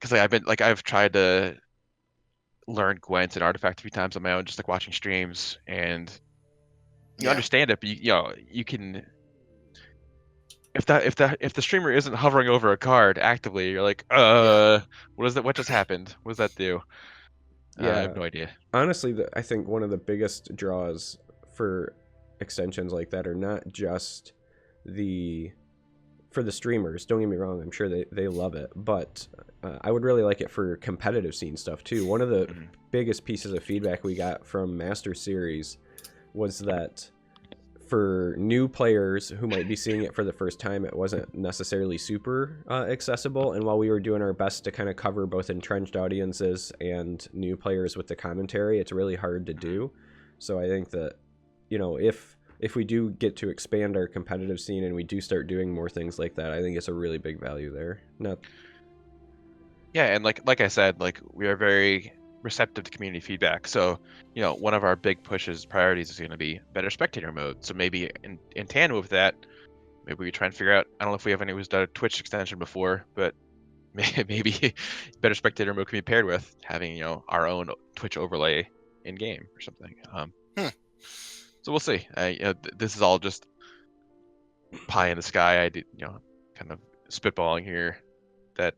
Because I've tried to learn Gwent and Artifact a few times on my own, just like watching streams, and you understand it, but you can. If the streamer isn't hovering over a card actively, you're like, what is that? What just happened? What does that do? Yeah, I have no idea. Honestly, I think one of the biggest draws for extensions like that are not just for the streamers. Don't get me wrong, I'm sure they love it, but I would really like it for competitive scene stuff too. One of the biggest pieces of feedback we got from Master Series was that for new players who might be seeing it for the first time, it wasn't necessarily super accessible. And while we were doing our best to kind of cover both entrenched audiences and new players with the commentary, it's really hard to do. So I think that, if we do get to expand our competitive scene and we do start doing more things like that, I think it's a really big value there. Yeah, and like I said, like we are very receptive to community feedback. So, one of our big priorities is going to be better spectator mode. So maybe in tandem with that, maybe we try and figure out, I don't know if we have anyone who's done a Twitch extension before, but maybe better spectator mode can be paired with having, our own Twitch overlay in game or something. So we'll see. This is all just pie in the sky. I did, kind of spitballing here that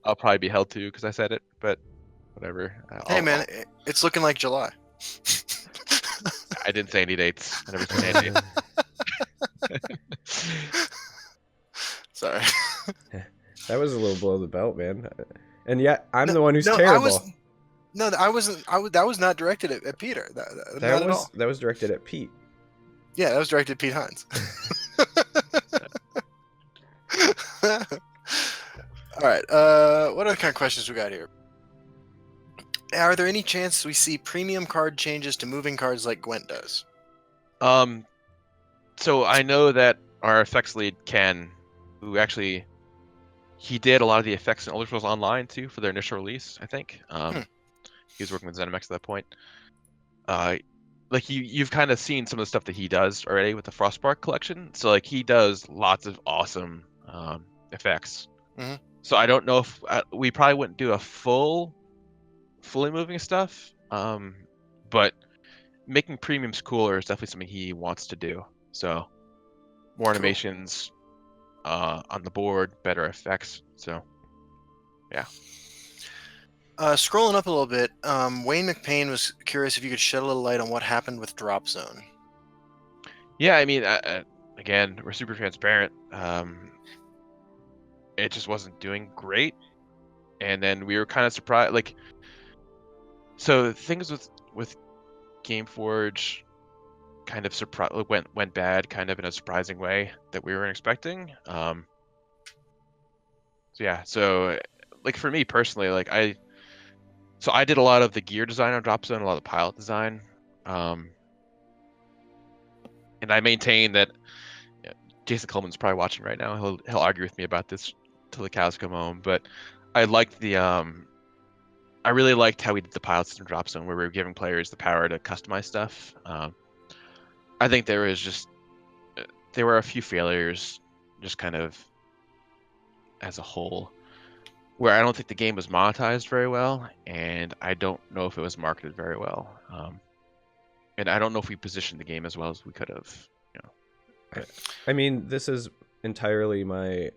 I'll probably be held to because I said it, but whatever. Hey, man, it's looking like July. I didn't say any dates. I never said any dates. Sorry. That was a little below the belt, man. And yet, I'm No, the one who's no, terrible. I wasn't. That was not directed at Peter. Not at all. That was directed at Pete. Yeah, that was directed at Pete Hines. All right. What other kind of questions we got here? Are there any chance we see premium card changes to moving cards like Gwent does? So I know that our effects lead Ken, who actually he did a lot of the effects in Elder Scrolls Online too for their initial release. I think he was working with ZeniMax at that point. Like you've kind of seen some of the stuff that he does already with the Frostbark collection. So like he does lots of awesome effects. Mhm. So I don't know if we probably wouldn't do a fully moving stuff. But making premiums cooler is definitely something he wants to do. So more animations on the board, better effects. So yeah. Scrolling up a little bit, Wayne McPain was curious if you could shed a little light on what happened with Drop Zone. Yeah, I mean, again, we're super transparent. It just wasn't doing great, and then we were kind of surprised. Like, so things with GameForge kind of went bad, kind of in a surprising way that we weren't expecting. So yeah, so like for me personally, like I did a lot of the gear design on Drop Zone, a lot of the pilot design, and I maintain that. Jason Coleman's probably watching right now. He'll argue with me about this till the cows come home. But I liked I really liked how we did the pilot system Drop Zone, where we were giving players the power to customize stuff. I think there were a few failures, just kind of as a whole, where I don't think the game was monetized very well, and I don't know if it was marketed very well. And I don't know if we positioned the game as well as we could have. I mean, this is entirely my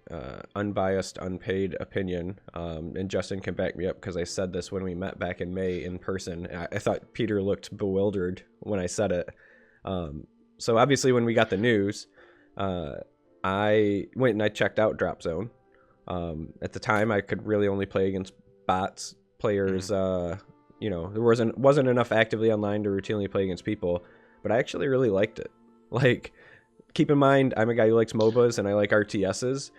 unbiased, unpaid opinion, and Justin can back me up because I said this when we met back in May in person. I thought Peter looked bewildered when I said it. So obviously, when we got the news, I went and I checked out Drop Zone. At the time, I could really only play against bots, players. There wasn't enough actively online to routinely play against people, but I actually really liked it. Like, keep in mind, I'm a guy who likes MOBAs and I like RTSs.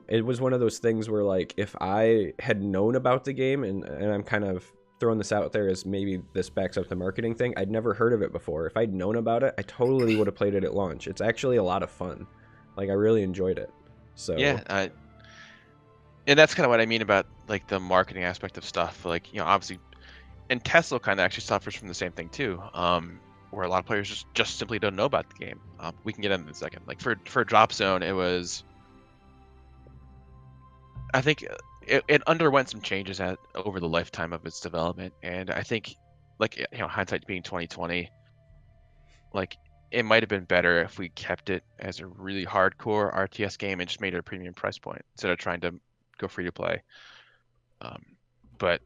It was one of those things where, like, if I had known about the game, and I'm kind of throwing this out there as maybe this backs up the marketing thing, I'd never heard of it before. If I'd known about it, I totally would have played it at launch. It's actually a lot of fun. Like, I really enjoyed it. So Yeah, and that's kind of what I mean about like the marketing aspect of stuff. Like, obviously, and Tesla kind of actually suffers from the same thing too. Where a lot of players just simply don't know about the game. We can get into in a second. Like for Drop Zone, it was, I think it underwent some changes over the lifetime of its development, and I think, like, hindsight being 2020, like it might have been better if we kept it as a really hardcore RTS game and just made it a premium price point instead of trying to go free to play. But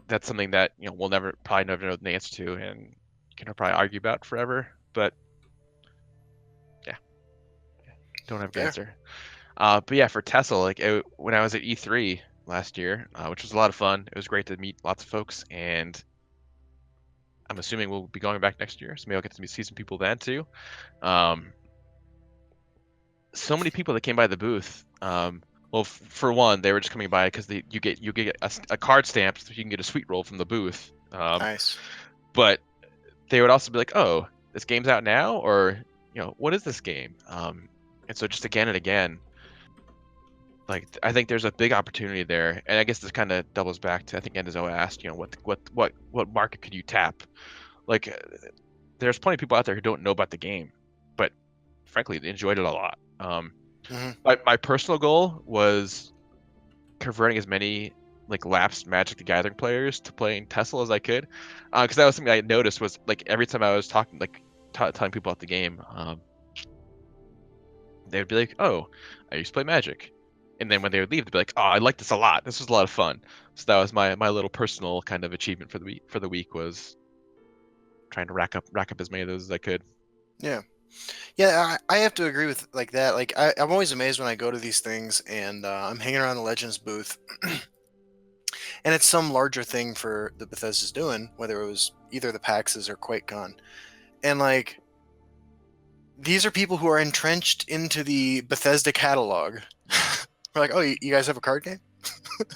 that's something that we'll probably never know the answer to, and can probably argue about forever. But yeah, don't have an answer. But yeah, for Tesla, like when I was at E3 last year, which was a lot of fun, it was great to meet lots of folks, and I'm assuming we'll be going back next year, so maybe I'll get to see some people then too. So many people that came by the booth. Well, for one, they were just coming by because you get a card stamp, so you can get a sweet roll from the booth. Nice. But they would also be like, "Oh, this game's out now," or "What is this game?" And so just again and again, like I think there's a big opportunity there, and I guess this kind of doubles back to, I think Enzo asked, what market could you tap? Like, there's plenty of people out there who don't know about the game, but frankly, they enjoyed it a lot. My personal goal was converting as many like lapsed Magic the Gathering players to playing Tesla as I could, because that was something I noticed was like every time I was talking, like telling people about the game, they would be like, "Oh, I used to play Magic," and then when they would leave, they'd be like, "Oh, I like this a lot. This was a lot of fun." So that was my little personal kind of achievement for the week was trying to rack up as many of those as I could. Yeah, Yeah, I have to agree with like that. Like I'm always amazed when I go to these things and I'm hanging around the Legends booth, and it's some larger thing for the Bethesda's doing, whether it was either the PAXs or QuakeCon, and like these are people who are entrenched into the Bethesda catalog. We're like, oh, you guys have a card game?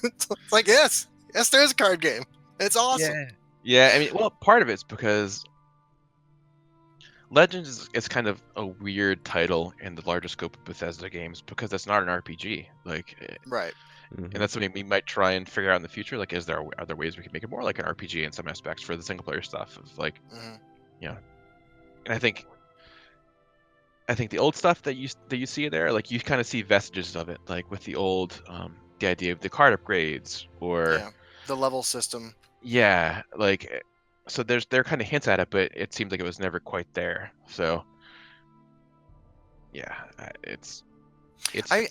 It's like, yes, there is a card game. It's awesome. Yeah, I mean, well, part of it's because Legends is kind of a weird title in the larger scope of Bethesda games because it's not an RPG. Like, Right. Mhm. and that's something we might try and figure out in the future. Like, are there ways we can make it more like an RPG in some aspects for the single player stuff? Of like, you know, and I think the old stuff that you see there, like you kind of see vestiges of it, like with the old the idea of the card upgrades or Yeah, the level system. yeah, like so there kind of hints at it, but it seems like it was never quite there. So yeah, it's I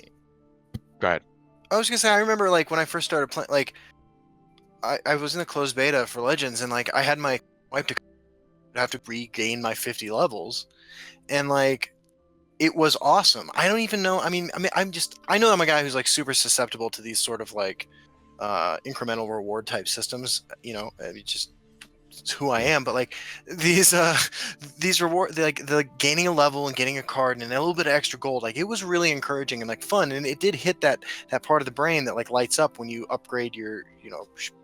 go ahead. I was gonna say I remember like when I first started playing, like I was in the closed beta for Legends, and like I had my wipe to have to regain my 50 levels, and like it was awesome. I don't even know. I mean, I know I'm a guy who's like super susceptible to these sort of like incremental reward type systems. You know, it's who I am. But like these reward, like the gaining a level and getting a card and a little bit of extra gold, like it was really encouraging and like fun, and it did hit that part of the brain that like lights up when you upgrade your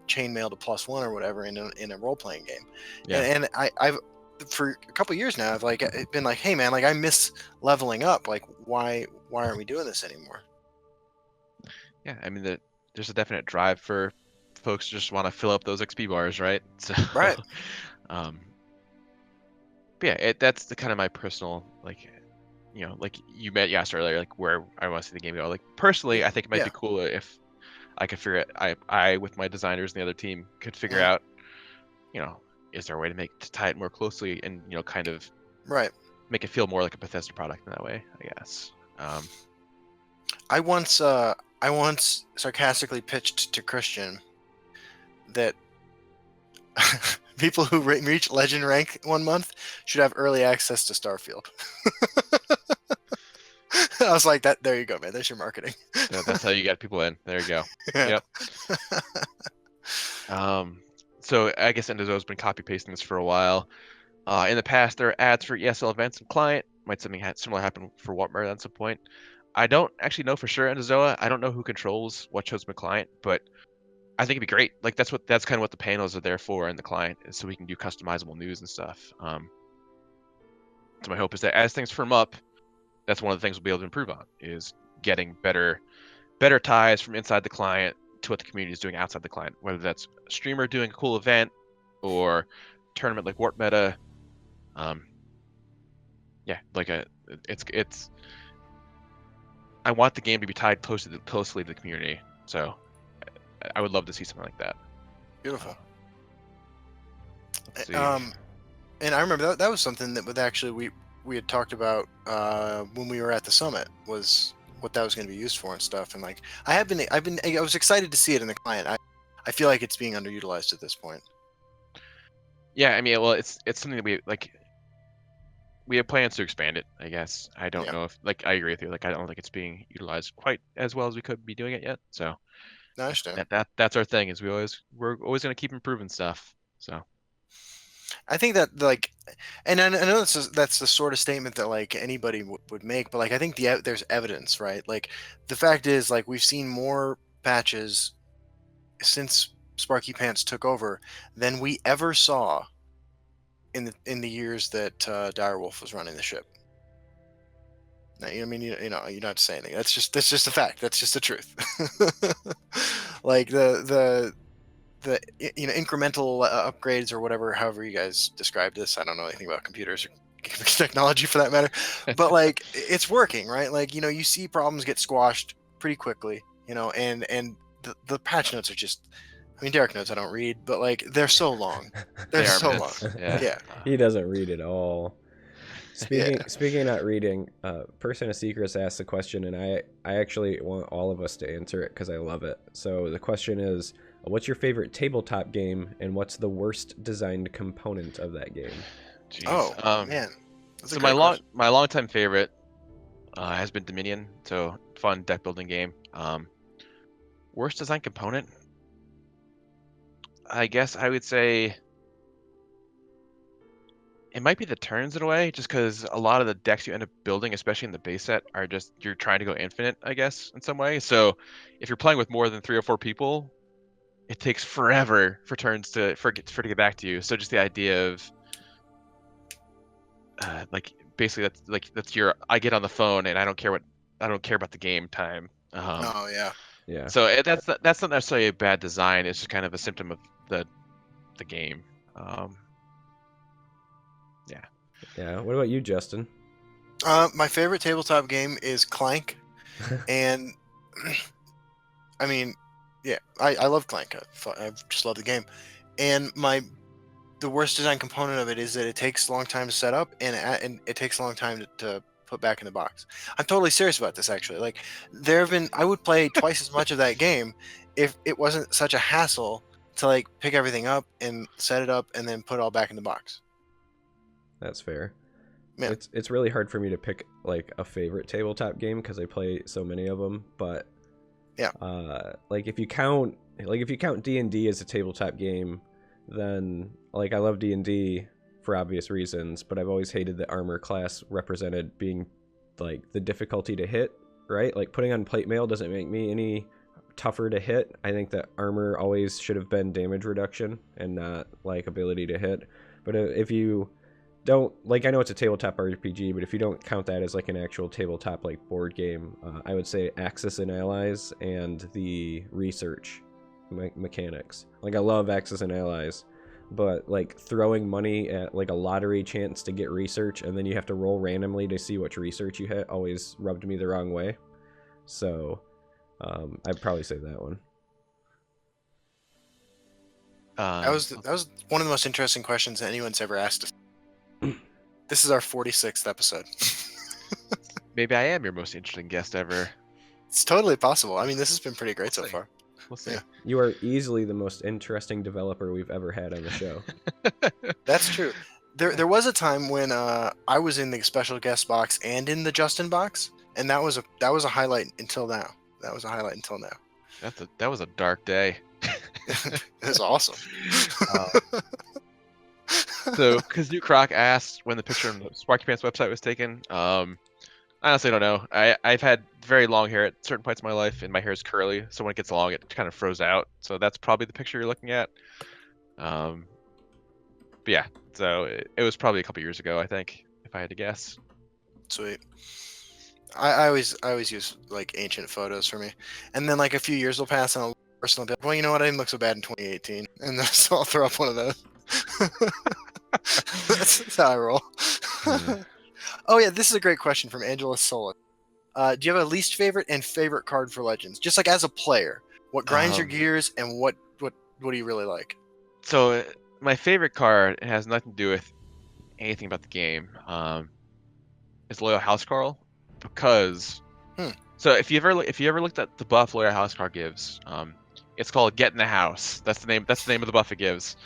chainmail to +1 or whatever in a role playing game. Yeah. And I've for a couple years now I've like been like, hey man, like I miss leveling up. Like why aren't we doing this anymore? Yeah, I mean there's a definite drive for folks who just want to fill up those XP bars, right? So Right. um but yeah, that's the kind of my personal like like you asked earlier, like where I want to see the game go. Like personally, I think it might be cooler if I could figure it. I with my designers and the other team could figure out, is there a way to tie it more closely and kind of Right. make it feel more like a Bethesda product in that way, I guess. I once sarcastically pitched to Christian that people who reach legend rank 1 month should have early access to Starfield. I was like, that. There you go, man. There's your marketing. That's how you get people in. There you go. Yep. So I guess Endozo's been copy pasting this for a while. In the past, there are ads for ESL events and client. Might something similar happen for Wartmare at some point? I don't actually know for sure, Endozoa. I don't know who controls what shows my client, but I think it'd be great. Like that's kind of what the panels are there for in the client, is so we can do customizable news and stuff. So my hope is that as things firm up, that's one of the things we'll be able to improve on, is getting better ties from inside the client to what the community is doing outside the client, whether that's a streamer doing a cool event or tournament like Warp Meta. It's I want the game to be tied closely to the community, so I would love to see something like that. Beautiful. Let's see. And I remember that was something that would actually we had talked about when we were at the summit, was what that was going to be used for and stuff. And like I was excited to see it in the client. I feel like it's being underutilized at this point. Yeah, I mean, well, it's something that we have plans to expand it, I guess. I don't know if, like, I agree with you. Like, I don't think it's being utilized quite as well as we could be doing it yet. So I understand. That's our thing, is we're always going to keep improving stuff. So I think that like, and I know that's the sort of statement that like anybody would make, but like I think there's evidence, right? Like the fact is, like we've seen more patches since Sparkypants took over than we ever saw in the years that Direwolf was running the ship. Now, I mean, you know, you're not saying anything. That's just a fact. That's just the truth. Like the incremental upgrades or whatever, however you guys describe this. I don't know anything about computers or technology for that matter, but like it's working, right? Like you see problems get squashed pretty quickly, and the patch notes are just. I mean, Derek knows I don't read, but like they're so long. They're so long. Yeah. He doesn't read at all. Speaking of not reading, Person of Secrets asked the question, and I actually want all of us to answer it because I love it. So the question is, what's your favorite tabletop game, and what's the worst designed component of that game? Jeez. Man. That's a So great question. my longtime favorite has been Dominion. So fun deck building game. Worst design component, I guess I would say it might be the turns in a way, just because a lot of the decks you end up building, especially in the base set, are just you're trying to go infinite, I guess, in some way. So if you're playing with more than 3 or 4 people, it takes forever for turns for it to get back to you. So just the idea of like basically that's your I get on the phone and I don't care about the game time. Oh yeah. Yeah. So that's not necessarily a bad design. It's just kind of a symptom of the game. Yeah. Yeah. What about you, Justin? My favorite tabletop game is Clank, and I mean, yeah, I love Clank. I just love the game, and the worst design component of it is that it takes a long time to set up, and it takes a long time to put back in the box. I'm totally serious about this, actually. Like, I would play twice as much of that game if it wasn't such a hassle to like pick everything up and set it up and then put it all back in the box. That's fair. Yeah. It's really hard for me to pick like a favorite tabletop game because I play so many of them. But yeah, like if you count D&D as a tabletop game, then like I love D&D for obvious reasons, but I've always hated the armor class represented being like the difficulty to hit. Right? Like putting on plate mail doesn't make me any tougher to hit. I think that armor always should have been damage reduction and not like ability to hit. But if you don't like, I know it's a tabletop RPG, but if you don't count that as like an actual tabletop like board game, I would say Axis and Allies and the research mechanics. Like I love Axis and Allies, but like throwing money at like a lottery chance to get research and then you have to roll randomly to see which research you hit always rubbed me the wrong way. So I'd probably say that one. That was one of the most interesting questions that anyone's ever asked us. This is our 46th episode. Maybe I am your most interesting guest ever. It's totally possible. I mean, this has been pretty great so far. We'll see. Yeah. You are easily the most interesting developer we've ever had on the show. That's true. There was a time when I was in the special guest box and in the Justin box, and that was a highlight until now. That was a dark day. It was awesome. So, because New Croc asked when the picture on the Sparkypants website was taken, I honestly don't know. I've had very long hair at certain points of my life, and my hair is curly, so when it gets long, it kind of froze out. So that's probably the picture you're looking at. But yeah, so it was probably a couple years ago, I think, if I had to guess. Sweet. I always use like ancient photos for me, and then like a few years will pass, and I'll personally be like, well, you know what? I didn't look so bad in 2018, and then so I'll throw up one of those. That's how I roll. Oh yeah, this is a great question from Angela Solis. Do you have a least favorite and favorite card for Legends? Just like as a player, what grinds your gears and what do you really like? So my favorite card, it has nothing to do with anything about the game. Is Loyal Housecarl, because so if you ever looked at the buff Loyal Housecarl gives, it's called Get in the House. That's the name of the buff it gives.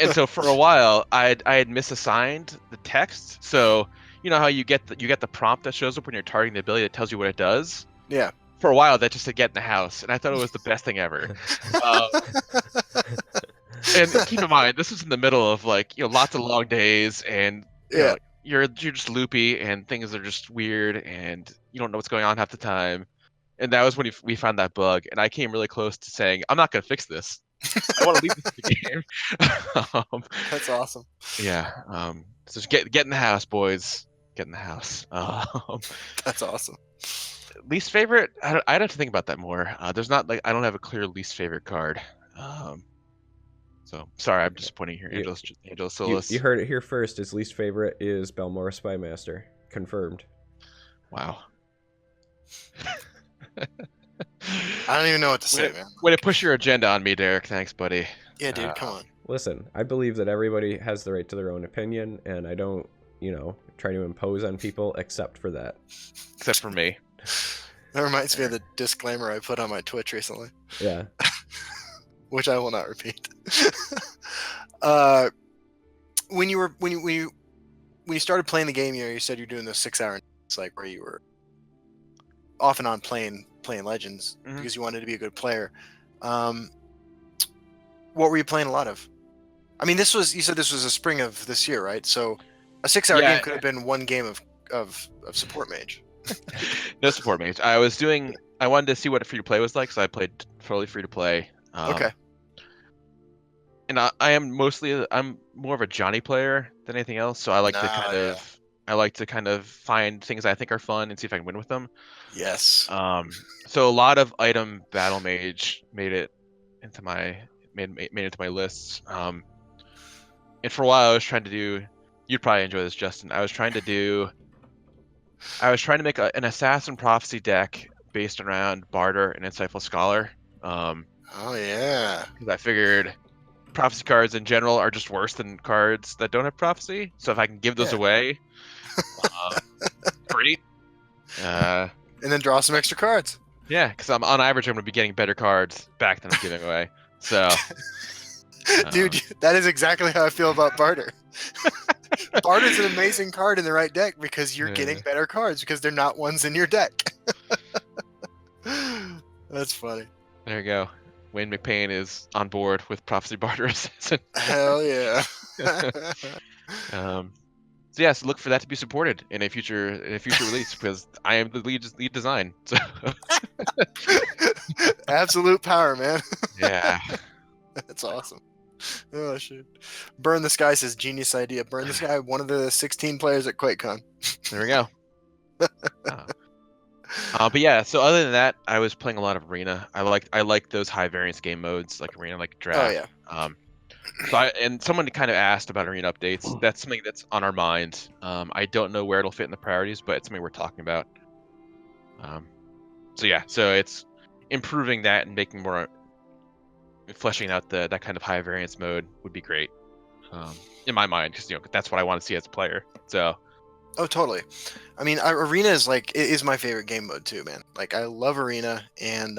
And so for a while, I had misassigned the text. So you know how you get the prompt that shows up when you're targeting the ability that tells you what it does. Yeah. For a while, that just said Get in the House, and I thought it was the best thing ever. And keep in mind, this was in the middle of like lots of long days, and you're just loopy, and things are just weird, and you don't know what's going on half the time. And that was when we found that bug, and I came really close to saying, I'm not going to fix this. I want to leave this in the game. That's awesome. Yeah. So just get in the house, boys. Get in the house. That's awesome. Least favorite? I'd have to think about that more. There's not like I don't have a clear least favorite card. So sorry, I'm disappointing here. Angela Solis. You heard it here first. His least favorite is Balmora Spymaster. Confirmed. Wow. I don't even know what to say, man. Way to push your agenda on me, Derek. Thanks, buddy. Yeah, dude, come on. Listen, I believe that everybody has the right to their own opinion, and I don't, try to impose on people except for that. Except for me. That reminds me of the disclaimer I put on my Twitch recently. Yeah. Which I will not repeat. When you when you started playing the game, you said you're doing those 6-hour nights, like where you were off and on playing Legends Mhm. because you wanted to be a good player. What were you playing a lot of? I mean, you said this was the spring of this year, right? So a 6-hour Yeah. game could have been one game of support mage. No support mage. I wanted to see what free to play was like, so I played totally free to play. Okay. And I'm more of a Johnny player than anything else, so I like to kind of find things I think are fun and see if I can win with them. Yes. So a lot of item battle mage made it into my lists. And for a while I was trying to do. You'd probably enjoy this, Justin. I was trying to make an Assassin Prophecy deck based around Barter and Insightful Scholar. Oh yeah. Because I figured prophecy cards in general are just worse than cards that don't have prophecy. So if I can give those away, great. And then draw some extra cards. Yeah, because on average I'm going to be getting better cards back than I'm giving away. So, dude, that is exactly how I feel about Barter. Barter's an amazing card in the right deck because you're getting better cards because they're not ones in your deck. That's funny. There you go. Wayne McPain is on board with Prophecy Barter Assassin. Hell yeah. So yeah, so look for that to be supported in a future release because I am the lead design. So absolute power, man. Yeah. That's awesome. Oh shit. Burn the Sky says genius idea. Burn the Sky, one of the 16 players at QuakeCon. There we go. But yeah, so other than that, I was playing a lot of Arena. I like those high variance game modes like Arena, like Draft. Oh yeah. And someone kind of asked about Arena updates. That's something that's on our mind. I don't know where it'll fit in the priorities, but it's something we're talking about. So yeah, so it's improving that and making more, fleshing out that kind of high variance mode would be great. In my mind, because that's what I want to see as a player. So. Oh, totally. I mean, Arena is my favorite game mode too, man. Like, I love Arena, and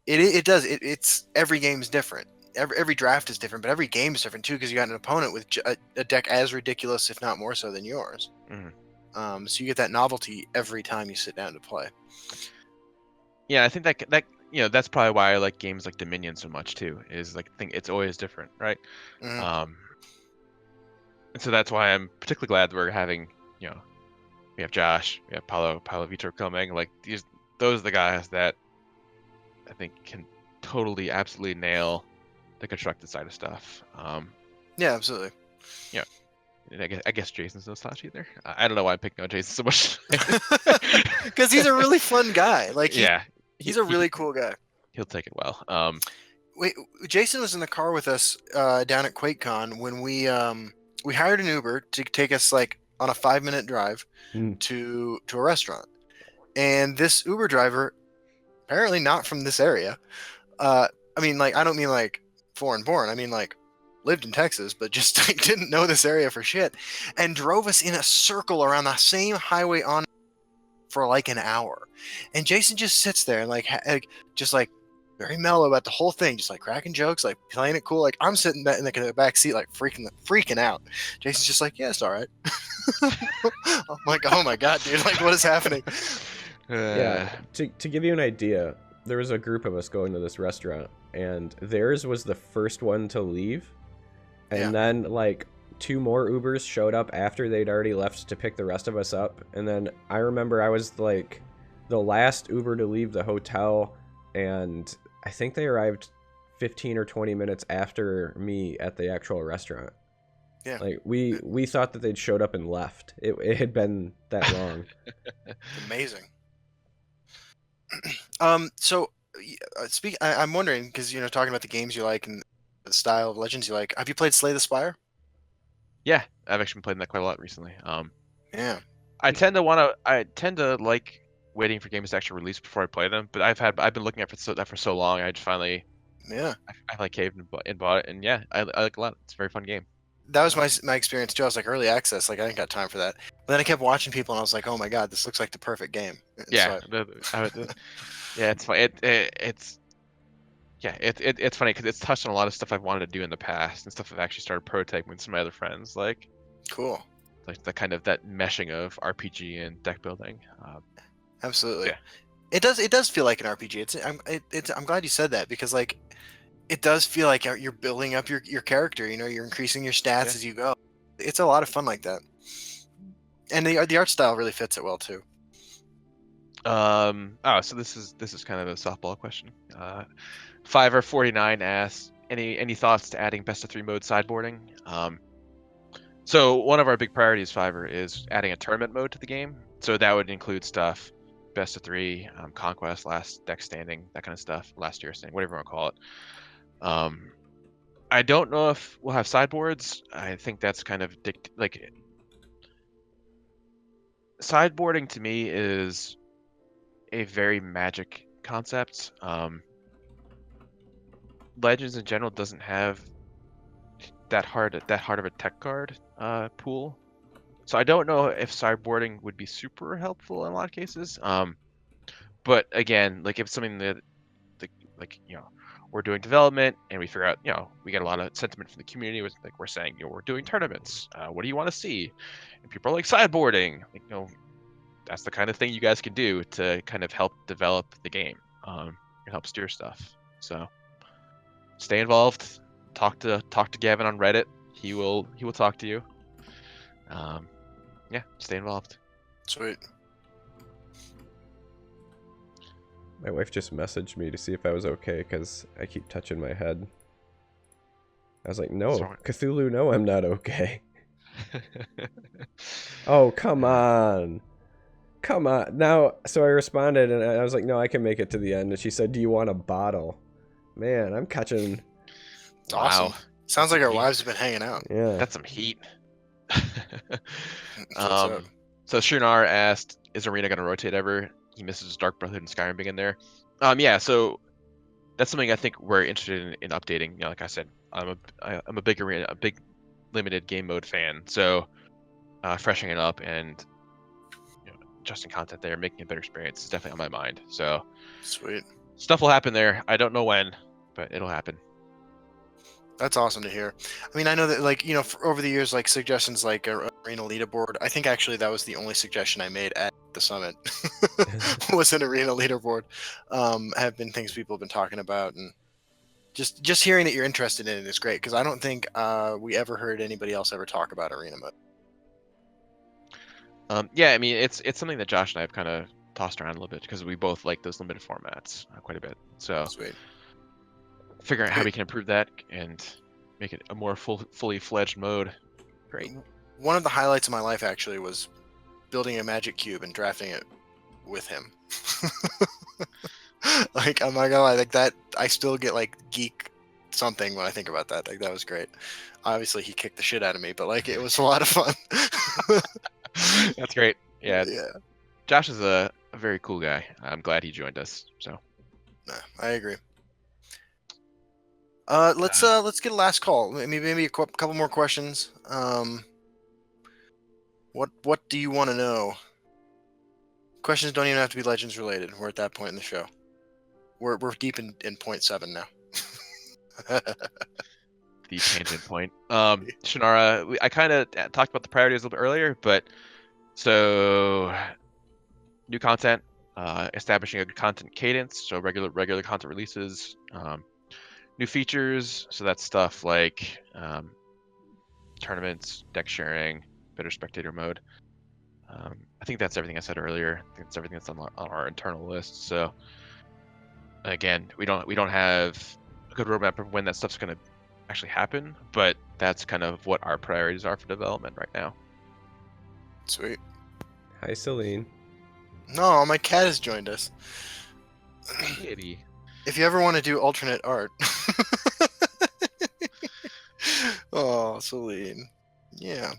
it's every game's different. Every draft is different, but every game is different too because you got an opponent with a deck as ridiculous, if not more so, than yours. Mm-hmm. So you get that novelty every time you sit down to play. Yeah, I think that that's probably why I like games like Dominion so much too. Is like it's always different, right? Mm-hmm. And so that's why I'm particularly glad that we're having, we have Josh, we have Paulo Vitor coming. Like those are the guys that I think can totally, absolutely nail the constructed side of stuff. Yeah, absolutely. Yeah, and I guess Jason's no slouch either. I don't know why I'm picking on Jason so much. Because he's a really fun guy. Like, he's a really cool guy. He'll take it well. Wait, Jason was in the car with us down at QuakeCon when we hired an Uber to take us like on a 5-minute drive to a restaurant, and this Uber driver, apparently not from this area. I mean, like, I don't mean like foreign born. I mean like lived in Texas, but just like, didn't know this area for shit, and drove us in a circle around the same highway for like an hour. And Jason just sits there and just like very mellow about the whole thing, just like cracking jokes, like playing it cool. Like I'm sitting in the back seat, like freaking out. Jason's just like, yeah, it's all right. I'm like, oh my god, dude, like what is happening? Yeah, to give you an idea, there was a group of us going to this restaurant, and theirs was the first one to leave, and then like 2 more Ubers showed up after they'd already left to pick the rest of us up. And then I remember I was like the last Uber to leave the hotel, and I think they arrived 15 or 20 minutes after me at the actual restaurant. Yeah. Like we thought that they'd showed up and left. It had been that long. Amazing. So I'm wondering, because talking about the games you like and the style of Legends you like, have you played Slay the Spire? Yeah, I've actually been playing that quite a lot recently. Yeah. I tend to like waiting for games to actually release before I play them, but I've been looking at that for so long. I just finally I caved and bought it, and yeah, I like it a lot. It's a very fun game. That was my experience too. I was like, early access, like I ain't got time for that. But then I kept watching people, and I was like, oh my god, this looks like the perfect game. And yeah, yeah, it's fun. It's funny because it's touched on a lot of stuff I've wanted to do in the past and stuff I've actually started prototyping with some of my other friends. Like, Cool. Like the kind of that meshing of RPG and deck building. Absolutely. Yeah. It does feel like an RPG. I'm glad you said that, because like it does feel like you're building up your character. You know, you're increasing your stats Yeah. as you go. It's a lot of fun like that, and the art style really fits it well too. So this is kind of a softball question. Fiverr49 asks, any thoughts to adding best of 3 mode sideboarding? So one of our big priorities, Fiverr, is adding a tournament mode to the game. So that would include stuff, best of 3, conquest, last deck standing, that kind of stuff, last year standing, whatever you want to call it. I don't know if we'll have sideboards. I think that's kind of like sideboarding to me is a very Magic concept. Legends in general doesn't have that hard of a tech card pool, so I don't know if sideboarding would be super helpful in a lot of cases. But again, like if it's something that like we're doing development and we figure out we get a lot of sentiment from the community with like we're saying we're doing tournaments. What do you want to see? And people are like sideboarding. Like that's the kind of thing you guys can do to kind of help develop the game and help steer stuff. So stay involved. Talk to Gavin on Reddit. He will talk to you. Yeah, stay involved. Sweet. My wife just messaged me to see if I was okay because I keep touching my head. I was like, no, Sorry. Cthulhu, no, I'm not okay. Oh, come on. Come on. Now, so I responded and I was like, no, I can make it to the end. And she said, do you want a bottle? Man, I'm catching. It's awesome. Wow. Sounds like our wives have been hanging out. Yeah. That's some heat. What's up? So Shunar asked, is Arena going to rotate ever? He misses Dark Brotherhood and Skyrim being in there. Yeah, so that's something I think we're interested in updating. Like I said, I'm a big Arena, a big limited game mode fan. So freshening it up and adjusting content there, making a better experience is definitely on my mind. So Sweet. Stuff will happen there. I don't know when, but it'll happen. That's awesome to hear. I mean, I know that, like, over the years, like, suggestions like a arena leaderboard, I think actually that was the only suggestion I made at the summit was an arena leaderboard. Have been things people have been talking about, and just hearing that you're interested in it is great, because I don't think we ever heard anybody else ever talk about arena mode. Yeah, I mean, it's something that Josh and I have kind of tossed around a little bit because we both like those limited formats quite a bit. So Sweet. figuring out how we can improve that and make it a more fully fledged mode. Great. One of the highlights of my life actually was building a magic cube and drafting it with him. Like, I'm not gonna lie, like that, I still get like geek something when I think about that. Like, that was great. Obviously, he kicked the shit out of me, but like, it was a lot of fun. That's great. Yeah. Yeah. Josh is a very cool guy. I'm glad he joined us. So. Nah, I agree. Let's get a last call. Maybe a couple more questions. What do you want to know? Questions don't even have to be Legends related. We're at that point in the show. We're deep in 0.7 now. The tangent point. Shannara, I kind of talked about the priorities a little bit earlier, but so new content, establishing a content cadence, so regular content releases, new features, so that's stuff like tournaments, deck sharing, better spectator mode. I think that's everything I said earlier. I think that's everything that's on our internal list. So again, we don't have a good roadmap of when that stuff's going to actually happen, but that's kind of what our priorities are for development right now. Sweet. Hi, Celine. No, my cat has joined us. Kitty. If you ever want to do alternate art. Oh, Celine. Yeah.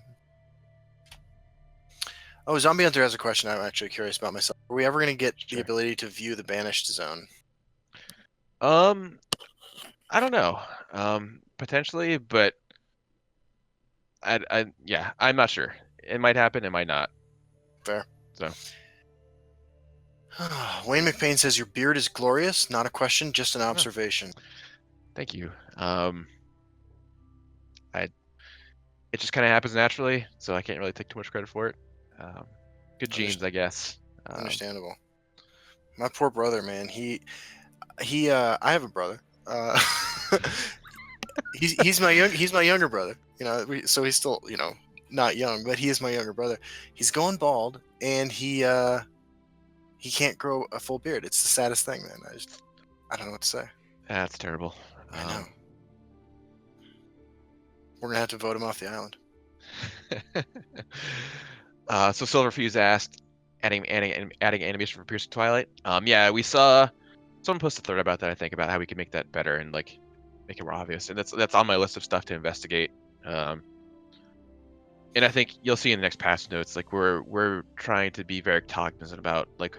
Oh, Zombie Hunter has a question I'm actually curious about myself. Are we ever going to get the ability to view the banished zone? I don't know. Potentially, but I'm not sure. It might happen, it might not. Fair. So Wayne McPain says your beard is glorious. Not a question, just an observation. Thank you. it just kind of happens naturally, so I can't really take too much credit for it. Good genes, I guess. Understandable. My poor brother, man. He. I have a brother. He's my younger brother. So he's still not young, but he is my younger brother. He's going bald, and he can't grow a full beard. It's the saddest thing, man. I don't know what to say. That's terrible. I know. We're gonna have to vote him off the island. So Silverfuse asked, adding animation for Pierce of Twilight. Yeah, we saw someone post a thread about that. I think about how we can make that better and like make it more obvious, and that's on my list of stuff to investigate. And I think you'll see in the next patch notes, like we're trying to be very cognizant about like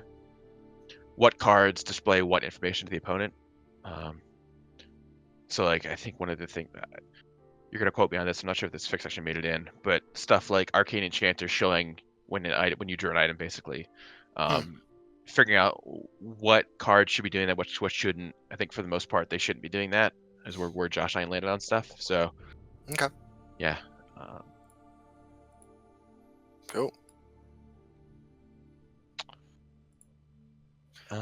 what cards display what information to the opponent. So like I think one of the things you're gonna quote me on this, I'm not sure if this fix actually made it in, but stuff like Arcane Enchanter showing when you drew an item, basically, figuring out what cards should be doing that, what shouldn't. I think for the most part they shouldn't be doing that, is where Josh and I landed on stuff. So okay, yeah, cool.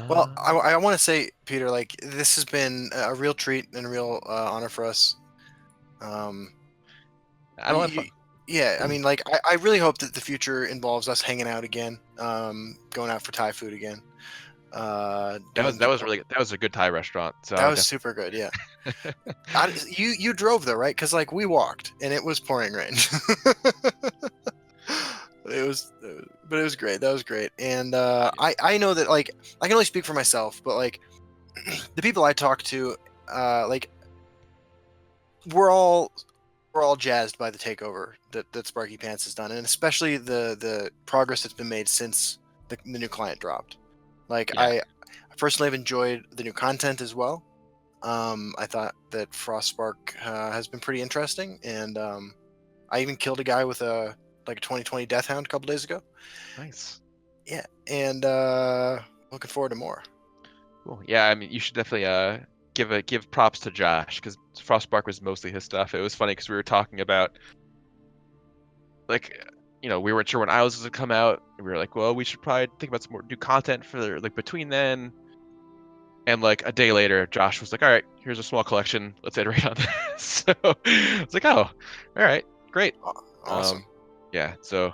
Well, I want to say, Peter, like this has been a real treat and a real honor for us. I don't have fun. Yeah, I mean, like I really hope that the future involves us hanging out again, going out for Thai food again. That was a good Thai restaurant. So that was super good. Yeah. You drove though, right? Because like we walked and it was pouring rain. But it was great. That was great. And I know that like I can only speak for myself, but like the people I talk to, like we're all jazzed by the takeover that Sparkypants has done, and especially the progress that's been made since the new client dropped. Like Yeah. I personally have enjoyed the new content as well. I thought that Frostspark has been pretty interesting, and I even killed a guy with a 2020 Death Hound a couple days ago. Nice. Yeah, and looking forward to more. Cool. Yeah, I mean, you should definitely give props to Josh, because Frostbark was mostly his stuff. It was funny because we were talking about like, we weren't sure when Isles was gonna come out. We were like, well, we should probably think about some more new content for like between then. And like a day later, Josh was like, all right, here's a small collection. Let's iterate on this. So it's like, oh, all right, great. Awesome. Yeah, so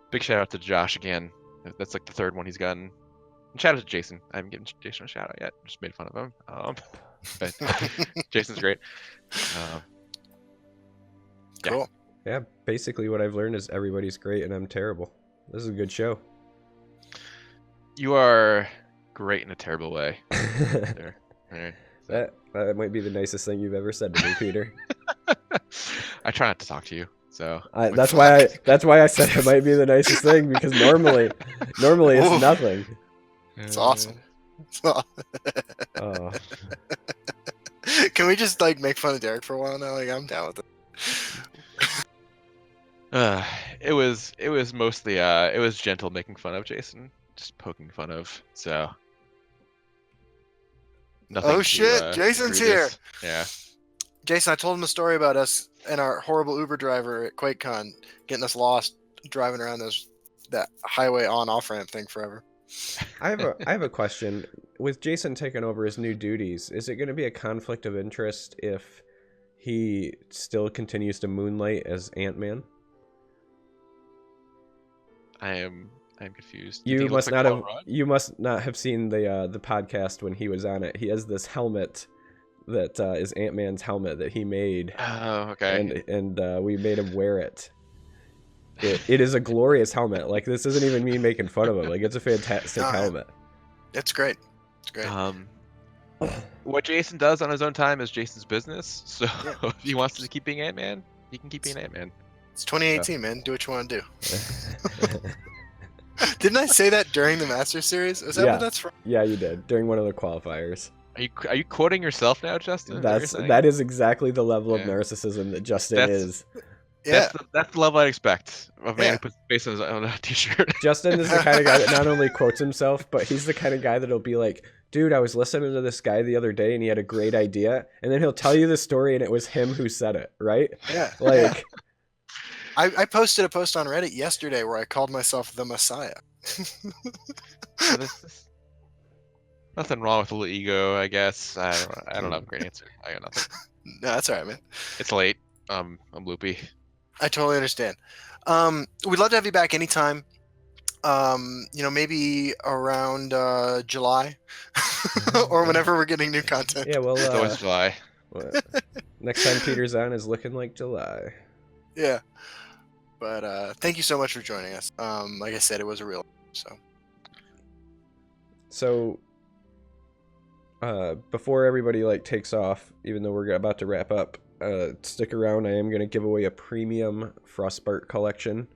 big shout out to Josh again. That's like the third one he's gotten. And shout out to Jason. I haven't given Jason a shout out yet. Just made fun of him. But Jason's great. Yeah. Cool. Yeah, basically what I've learned is everybody's great and I'm terrible. This is a good show. You are great in a terrible way. There. Right. That might be the nicest thing you've ever said to me, Peter. I try not to talk to you, so that's why I said it might be the nicest thing, because normally it's nothing. It's awesome. Oh. Can we just like make fun of Derek for a while now? Like I'm down with it. It was mostly it was gentle making fun of Jason, just poking fun of. So nothing. Oh shit, Jason's here. Yeah. Jason, I told him a story about us and our horrible Uber driver at QuakeCon getting us lost driving around that highway on-off ramp thing forever. I have a question. With Jason taking over his new duties, is it going to be a conflict of interest if he still continues to moonlight as Ant-Man? I'm confused. You must not have seen the podcast when he was on it. He has this helmet that is Ant-Man's helmet that he made. Oh, okay. And we made him wear it. It is a glorious helmet. Like, this isn't even me making fun of him. Like, it's a fantastic helmet. It's great. It's great. What Jason does on his own time is Jason's business. So if he wants to keep being Ant-Man, he can keep being Ant-Man. It's 2018, man. Do what you want to do. Didn't I say that during the Master Series? Is that what that's from? Yeah, you did. During one of the qualifiers. Are you quoting yourself now, Justin? That is exactly the level of narcissism that Justin is. Yeah. That's the level I'd expect of a man who puts face on a t-shirt. Justin is the kind of guy that not only quotes himself, but he's the kind of guy that'll be like, dude, I was listening to this guy the other day and he had a great idea. And then he'll tell you the story and it was him who said it, right? Yeah. Like, I posted a post on Reddit yesterday where I called myself the Messiah. So nothing wrong with a little ego, I guess. I don't have a great answer. I got nothing. No, that's all right, man. It's late. I'm loopy. I totally understand. We'd love to have you back anytime. Maybe around July or whenever we're getting new content. Yeah, well, It's always July. next time Peter's on is looking like July. Yeah. But thank you so much for joining us. Like I said, it was a real So before everybody takes off, even though we're about to wrap up, stick around. I am going to give away a premium Frostbite collection.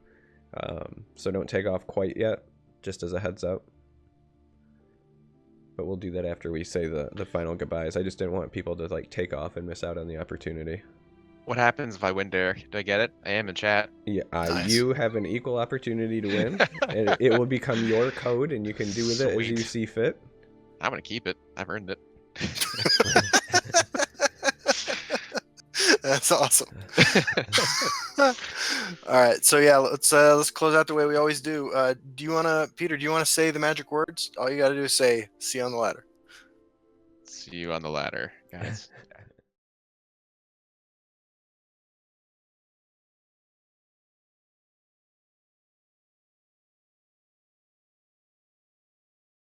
So don't take off quite yet, just as a heads up. But we'll do that after we say the final goodbyes. I just didn't want people to take off and miss out on the opportunity. What happens if I win, Derek? Do I get it? I am in chat. Yeah, Nice. You have an equal opportunity to win, and it will become your code, and you can do with it as you Sweet. see fit. I'm gonna keep it. I've earned it. That's awesome. All right, so yeah, let's close out the way we always do. Peter? Do you want to say the magic words? All you got to do is say "see you on the ladder." See you on the ladder, guys.